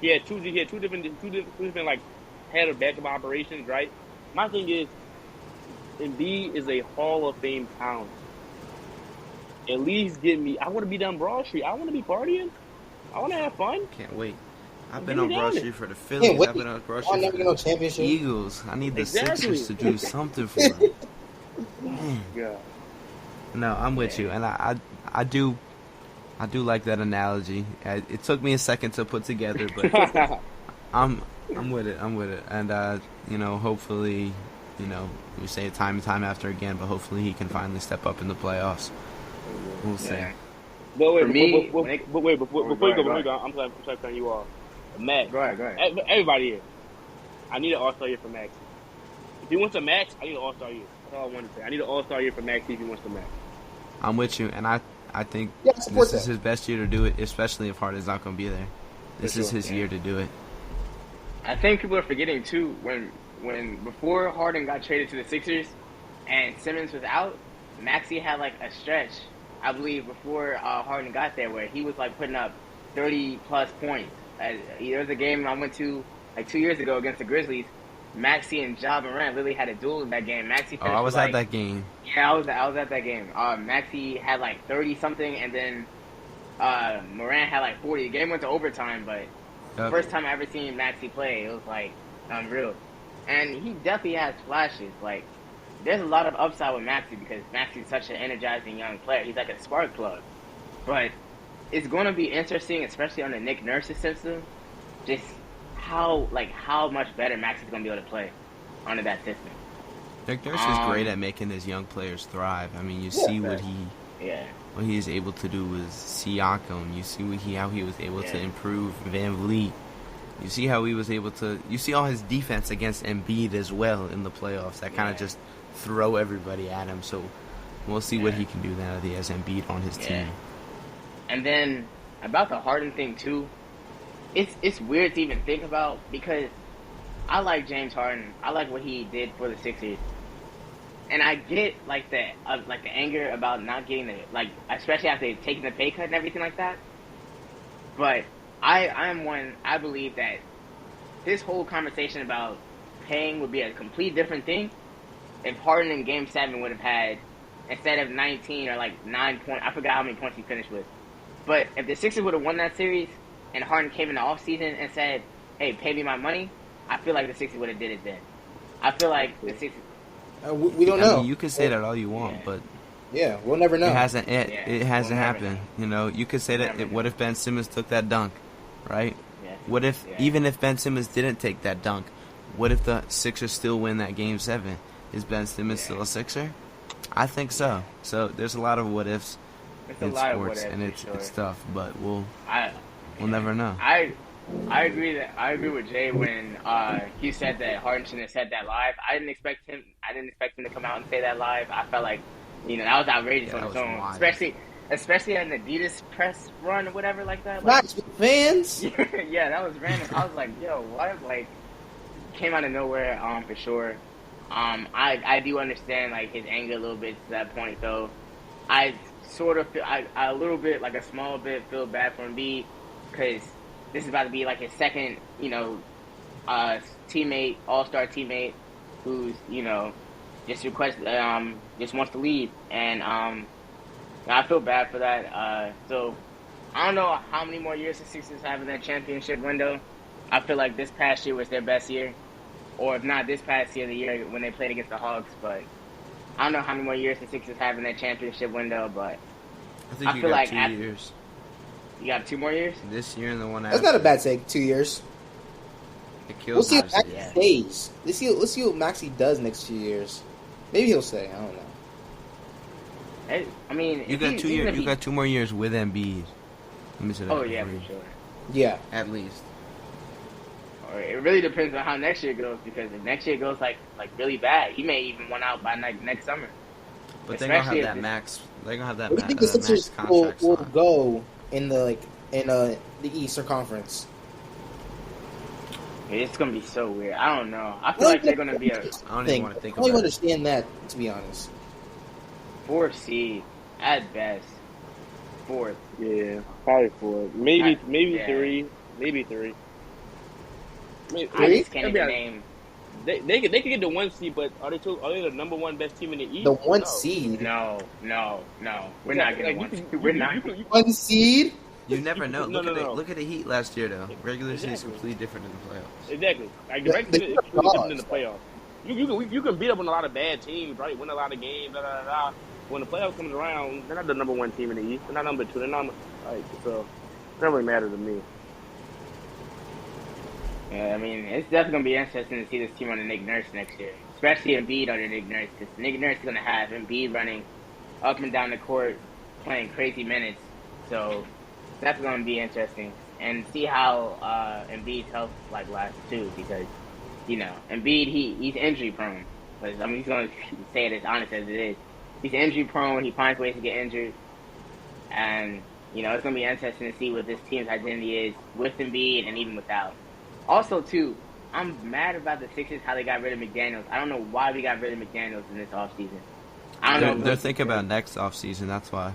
He had two different like head of basketball operations, right? My thing is, Embiid is a Hall of Fame talent. At least get me. I want to be down Broad Street. I want to be partying. I want to have fun. Can't wait. I've been on Broad Street for the Phillies. I've been on Broad Street for the Eagles. I need the Sixers to do something for them. Yeah. No, I'm with you, and I do like that analogy. It took me a second to put together, but I'm with it. And hopefully, we say it time and time after again, but hopefully he can finally step up in the playoffs. We'll see. But wait, before you go, I'm trying to cut you off. Max, go ahead. Everybody here, I need an All-Star year for Max. If he wants a Max, I need an All-Star year. That's all I want to say. I need an All-Star year for Max if he wants to Max. I'm with you, and I think this is his best year to do it, especially if Harden's not going to be there. This is his year to do it. I think people are forgetting too when before Harden got traded to the Sixers and Simmons was out, Maxey had like a stretch, I believe, before Harden got there where he was like putting up 30 plus points. There was a game I went to like 2 years ago against the Grizzlies. Maxey and Ja Morant really had a duel in that game. Maxey finished I was at that game. Yeah, I was at that game. Maxey had like 30 something, and then Morant had like 40. The game went to overtime, but the first time I ever seen Maxey play, it was like unreal. And he definitely has flashes. Like there's a lot of upside with Maxey because Maxey's such an energizing young player. He's like a spark plug. But it's going to be interesting, especially on the Nick Nurse's system, just how much better Maxey's going to be able to play under that system. Nick Nurse is great at making his young players thrive. I mean, you see what he is able to do with Siakam. You see how he was able to improve Van Vliet. You see how he was able to. You see all his defense against Embiid as well in the playoffs. That kind of just throw everybody at him. So we'll see what he can do now that he has Embiid on his team. And then about the Harden thing too, it's weird to even think about because I like James Harden. I like what he did for the Sixers, and I get like the anger about not getting the especially after taking the pay cut and everything like that. But I believe that this whole conversation about paying would be a complete different thing if Harden in Game 7 would have had, instead of 19 or 9 points, I forgot how many points he finished with. But if the Sixers would have won that series and Harden came in the offseason and said, hey, pay me my money, I feel like the Sixers would have did it then. I feel like the Sixers... we don't know. I mean, you can say that all you want, but... Yeah, we'll never know. It hasn't happened. You could say that, what if Ben Simmons took that dunk, right? Yeah. What if, even if Ben Simmons didn't take that dunk, what if the Sixers still win that Game 7? Is Ben Simmons still a Sixer? I think so. So there's a lot of what ifs in sports, and it's tough, but we'll never know. I agree with Jay when he said that Harden shouldn't have said that live. I didn't expect him to come out and say that live. I felt like that was outrageous on its own, especially an Adidas press run or whatever like that. Fans. Yeah, that was random. I was like, yo, what? Came out of nowhere for sure. I do understand his anger a little bit to that point though. I sort of feel a little bit, a small bit, feel bad for Embiid because this is about to be his second teammate, all-star teammate who's just wants to leave, and I feel bad for that. So I don't know how many more years the Sixers have in their championship window. I feel like this past year was their best year. Or if not this past year, the year when they played against the Hawks. But I don't know how many more years the Sixers have in their championship window. But I feel like 2 years. You got 2 more years? This year and the one after. That's not a bad take. 2 years. It kills. We'll see if Maxey stays. Let's see what Maxey does next 2 years. Maybe he'll stay. I don't know. I mean, You got 2 years. You got 2 more years with Embiid. Let me say that. Oh yeah, for sure. Yeah. At least. Or it really depends on how next year goes, because if next year goes like really bad, he may even want out by next summer. But they're gonna have Especially that if max. They're gonna have that What do you think the max Sixers contract will slot. go in the the Eastern Conference? It's gonna be so weird. I don't know. I feel like they're gonna be a I don't even want to think I don't even about it. understand that, to be honest. 4th seed at best. 4th. Yeah, probably 4. Maybe Yeah. 3. Maybe 3. Maybe, I just can't It'll be even a- name. They could get the 1 seed, but are they the number 1 best team in the East? The one No. seed. No. We're not getting one. We're not. One seed? You never know. No, Look at the Heat last year, though. Regular season is Exactly. completely different in the playoffs. Exactly. Like the Yeah, regular season is they completely lost. different in the playoffs. You can beat up on a lot of bad teams, right? Win a lot of games, When the playoffs comes around, they're not the number 1 team in the East. They're not number 2. They're not like so. It doesn't really matter to me. Yeah, I mean, it's definitely gonna be interesting to see this team under Nick Nurse next year, especially Embiid under Nick Nurse, because Nick Nurse is gonna have Embiid running up and down the court, playing crazy minutes. So that's gonna be interesting, and see how Embiid's health lasts too, because Embiid he's injury prone. But I mean, he's gonna say it as honest as it is. He's injury prone. He finds ways to get injured, and it's gonna be interesting to see what this team's identity is with Embiid and even without. Also, too, I'm mad about the Sixers, how they got rid of McDaniels. I don't know why we got rid of McDaniels in this offseason. I don't know. They're thinking about next offseason. That's why.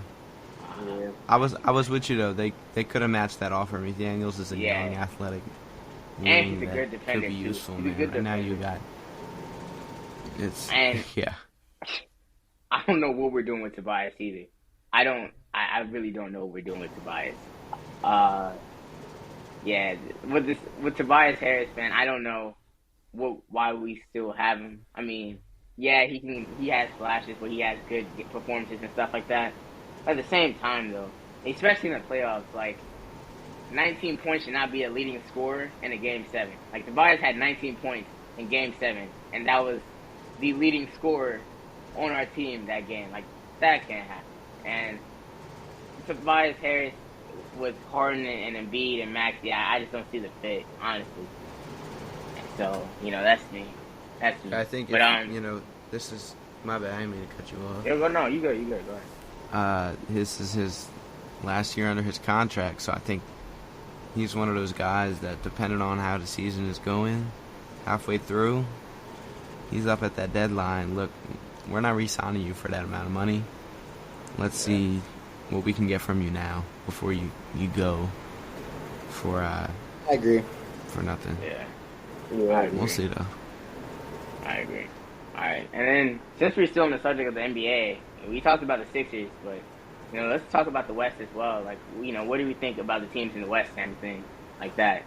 Yeah. I was with you though. They could have matched that offer. McDaniels is a Yeah. young, athletic And wing he's a that good defender, could be too. useful, He's a man. good Right now you defender. got it's And- yeah. I don't know what we're doing with Tobias either. I really don't know what we're doing with Tobias. Yeah, with Tobias Harris, man, I don't know why we still have him. I mean, yeah, he has flashes where he has good performances and stuff like that. But at the same time, though, especially in the playoffs, 19 points should not be a leading scorer in a Game 7. Tobias had 19 points in Game 7, and that was the leading scorer on our team that game. That can't happen. And Tobias Harris with Harden and Embiid and Maxey, I just don't see the fit, honestly. So, that's me. That's me. I think but, this is my bad. I didn't mean to cut you off. You go. Go ahead. This is his last year under his contract, so I think he's one of those guys that, depending on how the season is going, halfway through, he's up at that deadline. Look, we're not re-signing you for that amount of money. Let's see what we can get from you now before you go for I agree. for nothing. Yeah. Yeah. I agree. We'll see though. I agree. All right. And then, since we're still on the subject of the NBA, we talked about the Sixers, but, let's talk about the West as well. What do we think about the teams in the West kind of thing? Like that.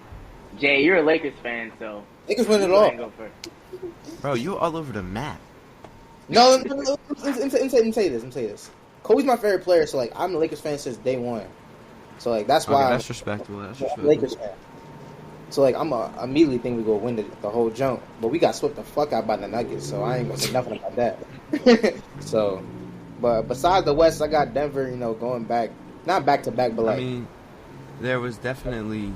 Jay, you're a Lakers fan, so... Lakers win it go ahead all. and go first. Bro, you all over the map. No, let me say this. Kobe's my favorite player, so I'm a Lakers fan since day one. So that's why Okay, that's respectable. That's I'm a respectable. Lakers fan. So I'm immediately think we gonna win the whole jump, but we got swept the fuck out by the Nuggets, so I ain't gonna say nothing about that. So, but besides the West, I got Denver. Going back, not back to back, but I mean, there was definitely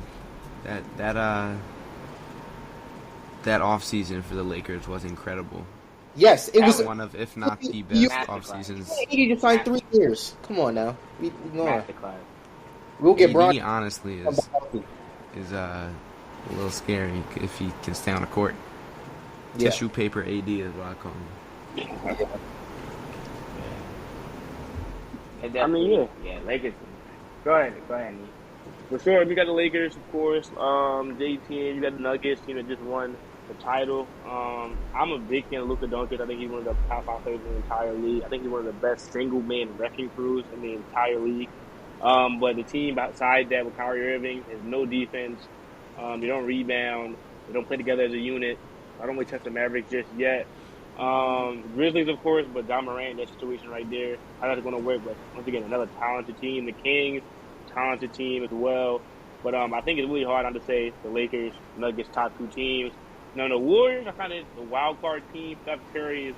that off season for the Lakers was incredible. yes, it was. One of, if not the You- best off seasons. He just signed 3 years. Come on now, we going. Masterclass. We'll get Braun. AD honestly is a little scary if he can stay on the court. Yeah. Tissue paper AD is what I call him. I mean, yeah. Yeah, Lakers. Go ahead, Nee. For sure, we got the Lakers, of course. JT, you got the Nuggets, just won the title. I'm a big fan of Luka Doncic. I think he's one of the top 5 players in the entire league. I think he's one of the best single-man wrecking crews in the entire league. But the team outside that with Kyrie Irving has no defense. They don't rebound. They don't play together as a unit. I don't really touch the Mavericks just yet. Grizzlies, of course, but John Morant, that situation right there, how that's going to work. But once again, another talented team. The Kings, talented team as well. But I think it's really hard not to say the Lakers, Nuggets, top 2 teams. Now, the Warriors, I find it the wild card team. Steph Curry is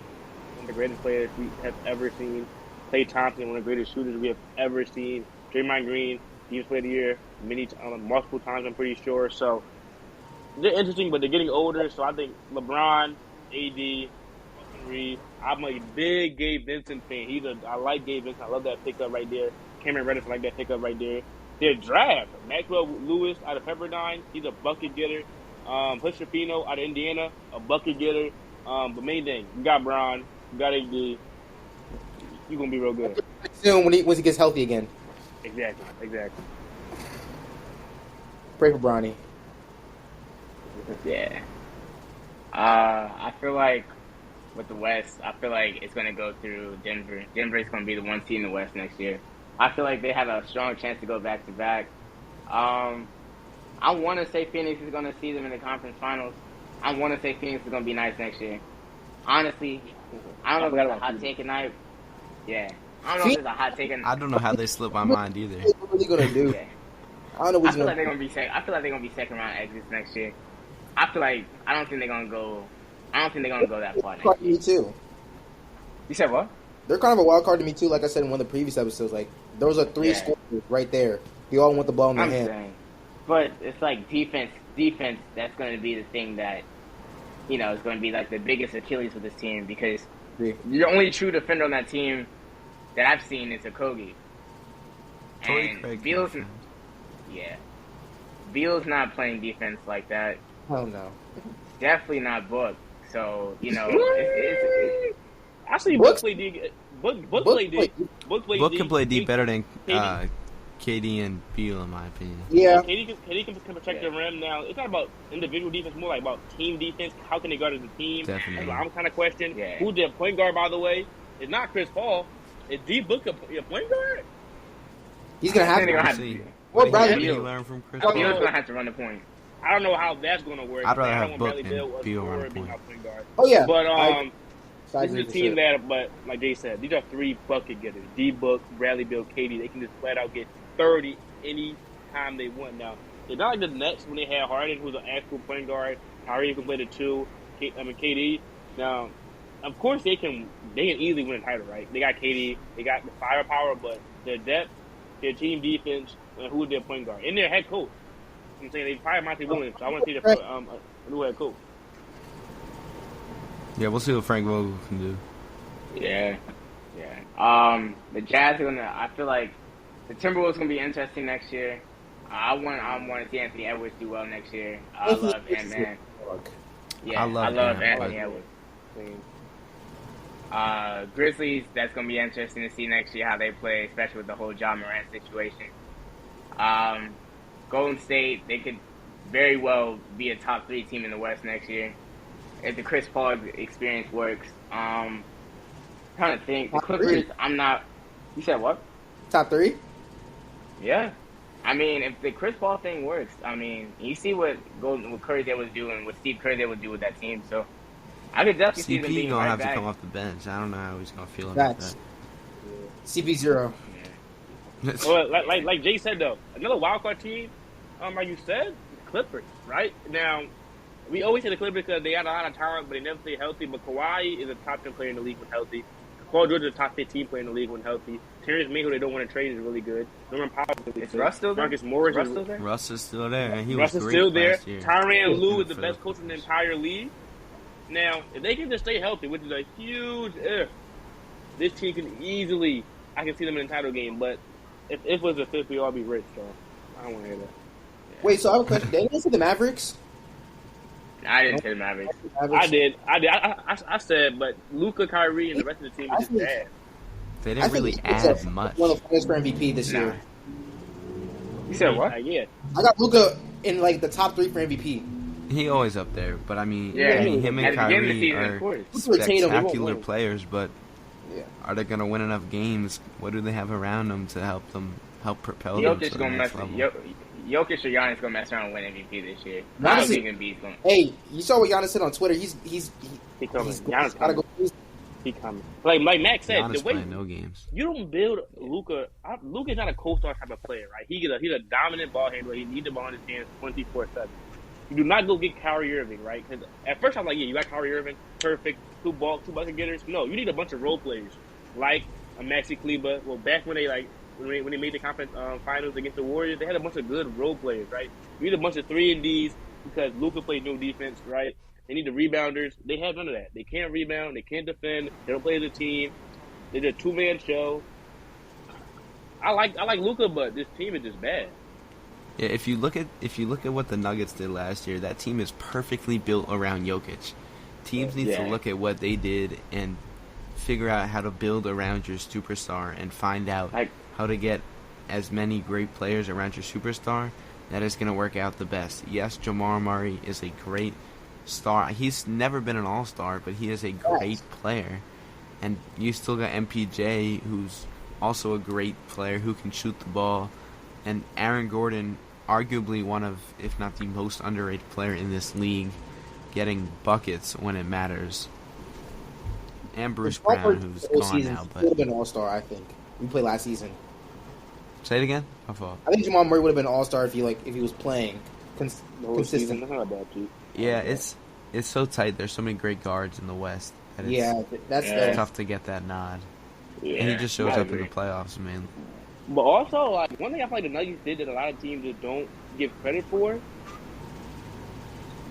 one of the greatest players we have ever seen. Klay Thompson, one of the greatest shooters we have ever seen. Draymond Green, Defensive Player of the Year, multiple times, I'm pretty sure. So they're interesting, but they're getting older. So I think LeBron, AD, Reed. I'm a big Gabe Vincent fan. I like Gabe Vincent. I love that pickup right there. Cameron Reddish, I like that pickup right there. Their draft, Maxwell Lewis out of Pepperdine, he's a bucket getter. Hushapino out of Indiana, a bucket getter. But main thing, you got Bron, you got AD. You're gonna be real good. Soon when he gets healthy again. Exactly. Pray for Bronny. Yeah. I feel like with the West, I feel like it's going to go through Denver. Denver is going to be the 1 seed in the West next year. I feel like they have a strong chance to go back-to-back. I want to say Phoenix is going to see them in the conference finals. I want to say Phoenix is going to be nice next year. Honestly, I don't know if that's a hot take tonight. Yeah. I don't know if it's a hot take. I don't know how they slip my mind either. What are they going to do? Yeah. I don't know what I feel like they're going to be I feel like they're going to be second-round exits next year. I don't think they're going to go that far next year. Me too. You said what? They're kind of a wild card to me too. Like I said in one of the previous episodes, like those are three scorers right there. They all want the ball in their hand. Saying, but it's like defense. That's going to be the thing that is going to be like the biggest Achilles for this team because the only true defender on that team that I've seen is Okogie. And Beal's not playing defense like that. Oh no, definitely not Book. So actually Book played D. Book can play D better than KD and Beal, in my opinion. Yeah, KD can protect the rim. Now it's not about individual defense, more like about team defense. How can they guard as a team? Definitely. I'm kind of questioning who's their point guard. By the way, it's not Chris Paul. Is D Book a point guard? He's gonna have to. See. What did Bradley he Beal learn from Chris Beal's Paul? going to have to run the point. I don't know how that's going to work. I'd rather I have don't Book want than Bradley Beal Beal run or the be point. my point guard. Oh yeah, But this is a team that. but like Jay said, these are three bucket getters. D Book, Bradley Beal, KD. They can just flat out get 30 any time they want. Now it's not like the Nets when they had Harden, who's an actual point guard. Kyrie can play the two. KD. Now, of course, they can easily win a title, right? They got KD, they got the firepower, but their depth, their team defense, and who's their point guard, and their head coach. I'm saying they fired Monty Williams, so I want to see a new head coach. Yeah, we'll see what Frank Vogel can do. Yeah. The Jazz are gonna. I feel like the Timberwolves gonna be interesting next year. I want to see Anthony Edwards do well next year. I love Ant-Man. Yeah, I love Anthony Edwards. Grizzlies, that's going to be interesting to see next year how they play, especially with the whole John Morant situation. Golden State, they could very well be a top 3 team in the West next year if the Chris Paul experience works. Trying to think. The Clippers, I'm not. You said what? Top 3? Yeah. I mean, if the Chris Paul thing works, I mean, you see what Curry there was doing, what Steve Kerr there would do with that team. So I could definitely see them being gonna right have back. to come off the bench. I don't know how he's gonna feel about that. CP0. Well, like Jay said though, another wildcard team, like you said, Clippers, right? Now, we always say the Clippers because they got a lot of talent, but they never stay healthy. But Kawhi is a top 10 player in the league when healthy. Paul George is a top 15 player in the league when healthy. Terrence Mann, who they don't want to trade, is really good. Norman Powell is really good. Russ still there? Marcus Morris Russ still there? Russ is still there, and he Russ was is great still there. last year. Tyronn Lue is the best coach in the entire league. Now, if they can just stay healthy, which is a huge if, this team can easily, I can see them in the title game. But if it was a fifth, we'd all be rich, so I don't want to hear that. Wait, so I have a question. Did anyone see the Mavericks? I didn't say the Mavericks. I did. I said, but Luka, Kyrie, and the rest of the team is just bad. They didn't really add much. One of the finalists for MVP this year. You said what? Yeah. I got Luka in like the top 3 for MVP. He always up there, but I mean, Yeah, him and at the beginning of the Kyrie season, of are course. spectacular players, but Yeah. are they going to win enough games? What do they have around them to help propel them Jokic to the gonna next mess. level? Jokic or Giannis gonna mess around and win MVP this year. Honestly, I don't think Embiid's gonna. Hey, you saw what Giannis said on Twitter. He's coming. gotta go. He coming. Like Max said, Giannis the way playing no games. you don't build Luka. Luka's not a co-star type of player, right? He's a dominant ball handler. He needs the ball in his hands 24/7. You do not go get Kyrie Irving, right? Because at first I'm like, yeah, you got Kyrie Irving, perfect, two bucket getters. No, you need a bunch of role players like a Maxi Kleba. Well, back when they when they made the conference finals against the Warriors, they had a bunch of good role players, right? You need a bunch of 3-and-Ds because Luka plays no defense, right? They need the rebounders. They have none of that. They can't rebound. They can't defend. They don't play as a team. They're a 2-man show. I like Luka, but this team is just bad. Yeah, if you look at what the Nuggets did last year, that team is perfectly built around Jokic. Teams need to look at what they did and figure out how to build around your superstar and find out how to get as many great players around your superstar that is going to work out the best. Yes, Jamal Murray is a great star. He's never been an all-star, but he is a great player. And you still got MPJ, who's also a great player who can shoot the ball. And Aaron Gordon, arguably one of, if not the most underrated player in this league, getting buckets when it matters. And Bruce Brown, who's gone now. But would have been an all-star, I think. We played last season. Say it again? My fault. I think Jamal Murray would have been an all-star if he was playing consistent. That's not bad, Pete. Yeah, it's so tight. There's so many great guards in the West. That's tough to get that nod. Yeah, and he just shows up in the playoffs, man. But also, one thing I feel like the Nuggets did that a lot of teams just don't give credit for,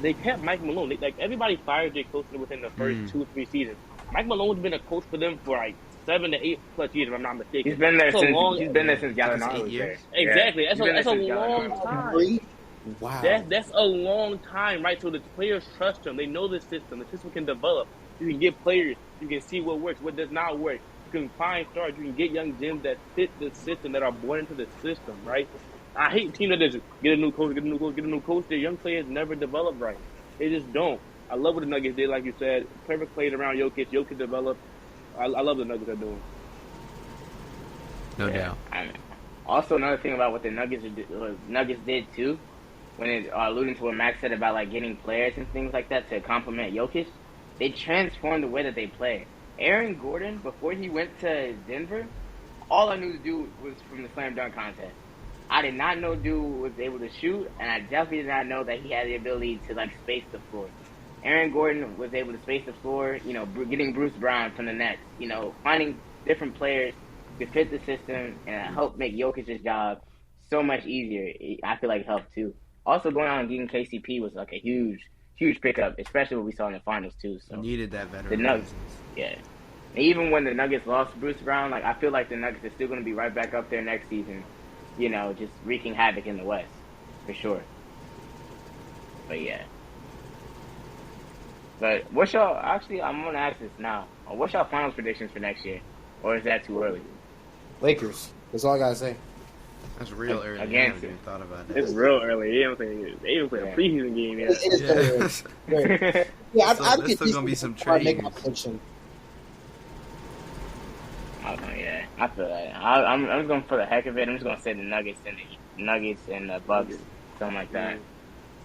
they kept Mike Malone. Everybody fired Jay Closer within the first 2-3 seasons. Mike Malone's been a coach for them for 7 to 8 plus years, if I'm not mistaken. He's been there since Gallinari was there. Exactly. Yeah. That's a long time. Wow. That's a long time, right? So the players trust him. They know the system. The system can develop. You can get players. You can see what works, what does not work. You can find stars. You can get young gems that fit the system, that are born into the system, right? I hate teams that just get a new coach. Their young players never develop right. They just don't. I love what the Nuggets did, like you said. Perfect played around Jokic. Jokic developed. I love the Nuggets are doing. No doubt. Also, another thing about what the Nuggets did too, when it alluding to what Max said about getting players and things like that to complement Jokic, they transformed the way that they play. Aaron Gordon, before he went to Denver, all I knew to do was from the slam dunk contest. I did not know dude was able to shoot, and I definitely did not know that he had the ability to space the floor. Aaron Gordon was able to space the floor, getting Bruce Brown from the Nets, finding different players to fit the system and help make Jokic's job so much easier. I feel like it helped too. Also, going on and getting KCP was a huge pickup, especially what we saw in the finals too. So needed that veteran. The Nuggets, yeah. And even when the Nuggets lost Bruce Brown, I feel like the Nuggets are still going to be right back up there next season. Just wreaking havoc in the West, for sure. But yeah. But what's y'all? Actually, I'm gonna ask this now. What's y'all finals predictions for next year, or is that too early? Lakers. That's all I gotta say. That's real early. Again, I haven't even thought about that. It's real early. They even play a preseason game yet. It is early. Yeah, There's still gonna be some trades. Yeah, I feel that. I'm just going for the heck of it. I'm just going to say the Nuggets and the Bucks, something like that.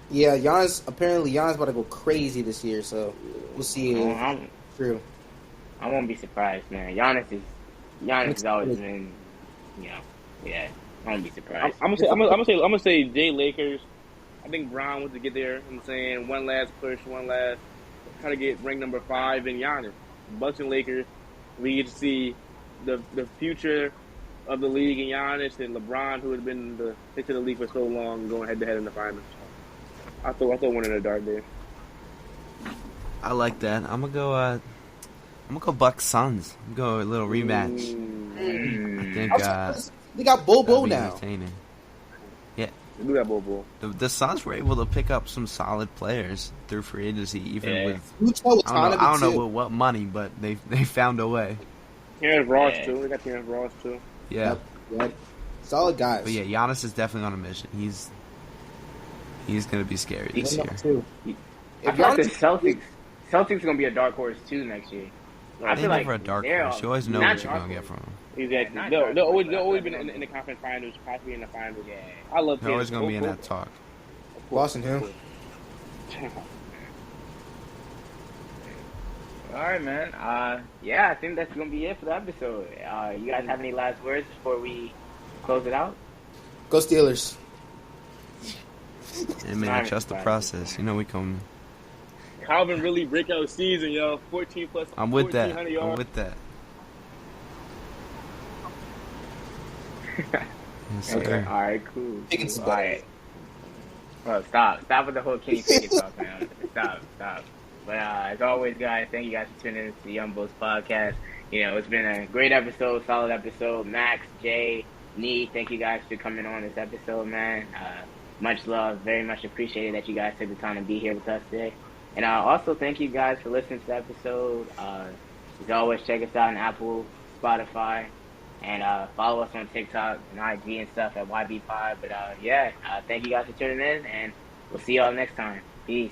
Yeah, Giannis about to go crazy this year, so we'll see. True. I won't be surprised, man. Giannis has always been, yeah. I won't be surprised. I'm gonna say Jay Lakers. I think Brown wants to get there. I'm saying one last push, try to get ranked number 5 in Giannis. Bucks and Lakers. We get to see the future of the league in Giannis and LeBron, who has been the pick of the league for so long, going head to head in the finals. I throw one in the dark there. I like that. I'm gonna go Bucks Suns. I'm gonna go a little rematch. I think they got Bobo now. Entertaining. Yeah, we got Bobo. The Suns were able to pick up some solid players through free agency, even with I don't know with what money, but they found a way. Terrence Ross too. We got Terrence Ross too. Yeah. Yep. Solid guys. But yeah, Giannis is definitely on a mission. He's gonna be scary this year. I feel like the Celtics are gonna be a dark horse too next year. I feel never a dark horse. You always know what you're gonna get from them. Exactly. They'll always been in the conference finals, possibly in the finals. Yeah. I love. They're always gonna be in that talk. Boston who? All right, man. I think that's gonna be it for the episode. You guys have any last words before we close it out? Go Steelers. And man, trust the process. We come. Calvin really breakout season, yo. 14 plus. I'm with that. Yards. I'm with that. Yes, sir. Okay. All right. Cool. Chicken All spaghetti. right. Well, stop with the whole Kenny Pickett talk, man. Stop. But as always, guys, thank you guys for tuning in to the Youngbouls Podcast. You know, it's been a great episode, solid episode. Max, Jay, Nee, thank you guys for coming on this episode, man. Much love, very much appreciated that you guys took the time to be here with us today. And also thank you guys for listening to the episode. As always, check us out on Apple, Spotify, and follow us on TikTok and IG and stuff at YBPod. But thank you guys for tuning in, and we'll see y'all next time. Peace.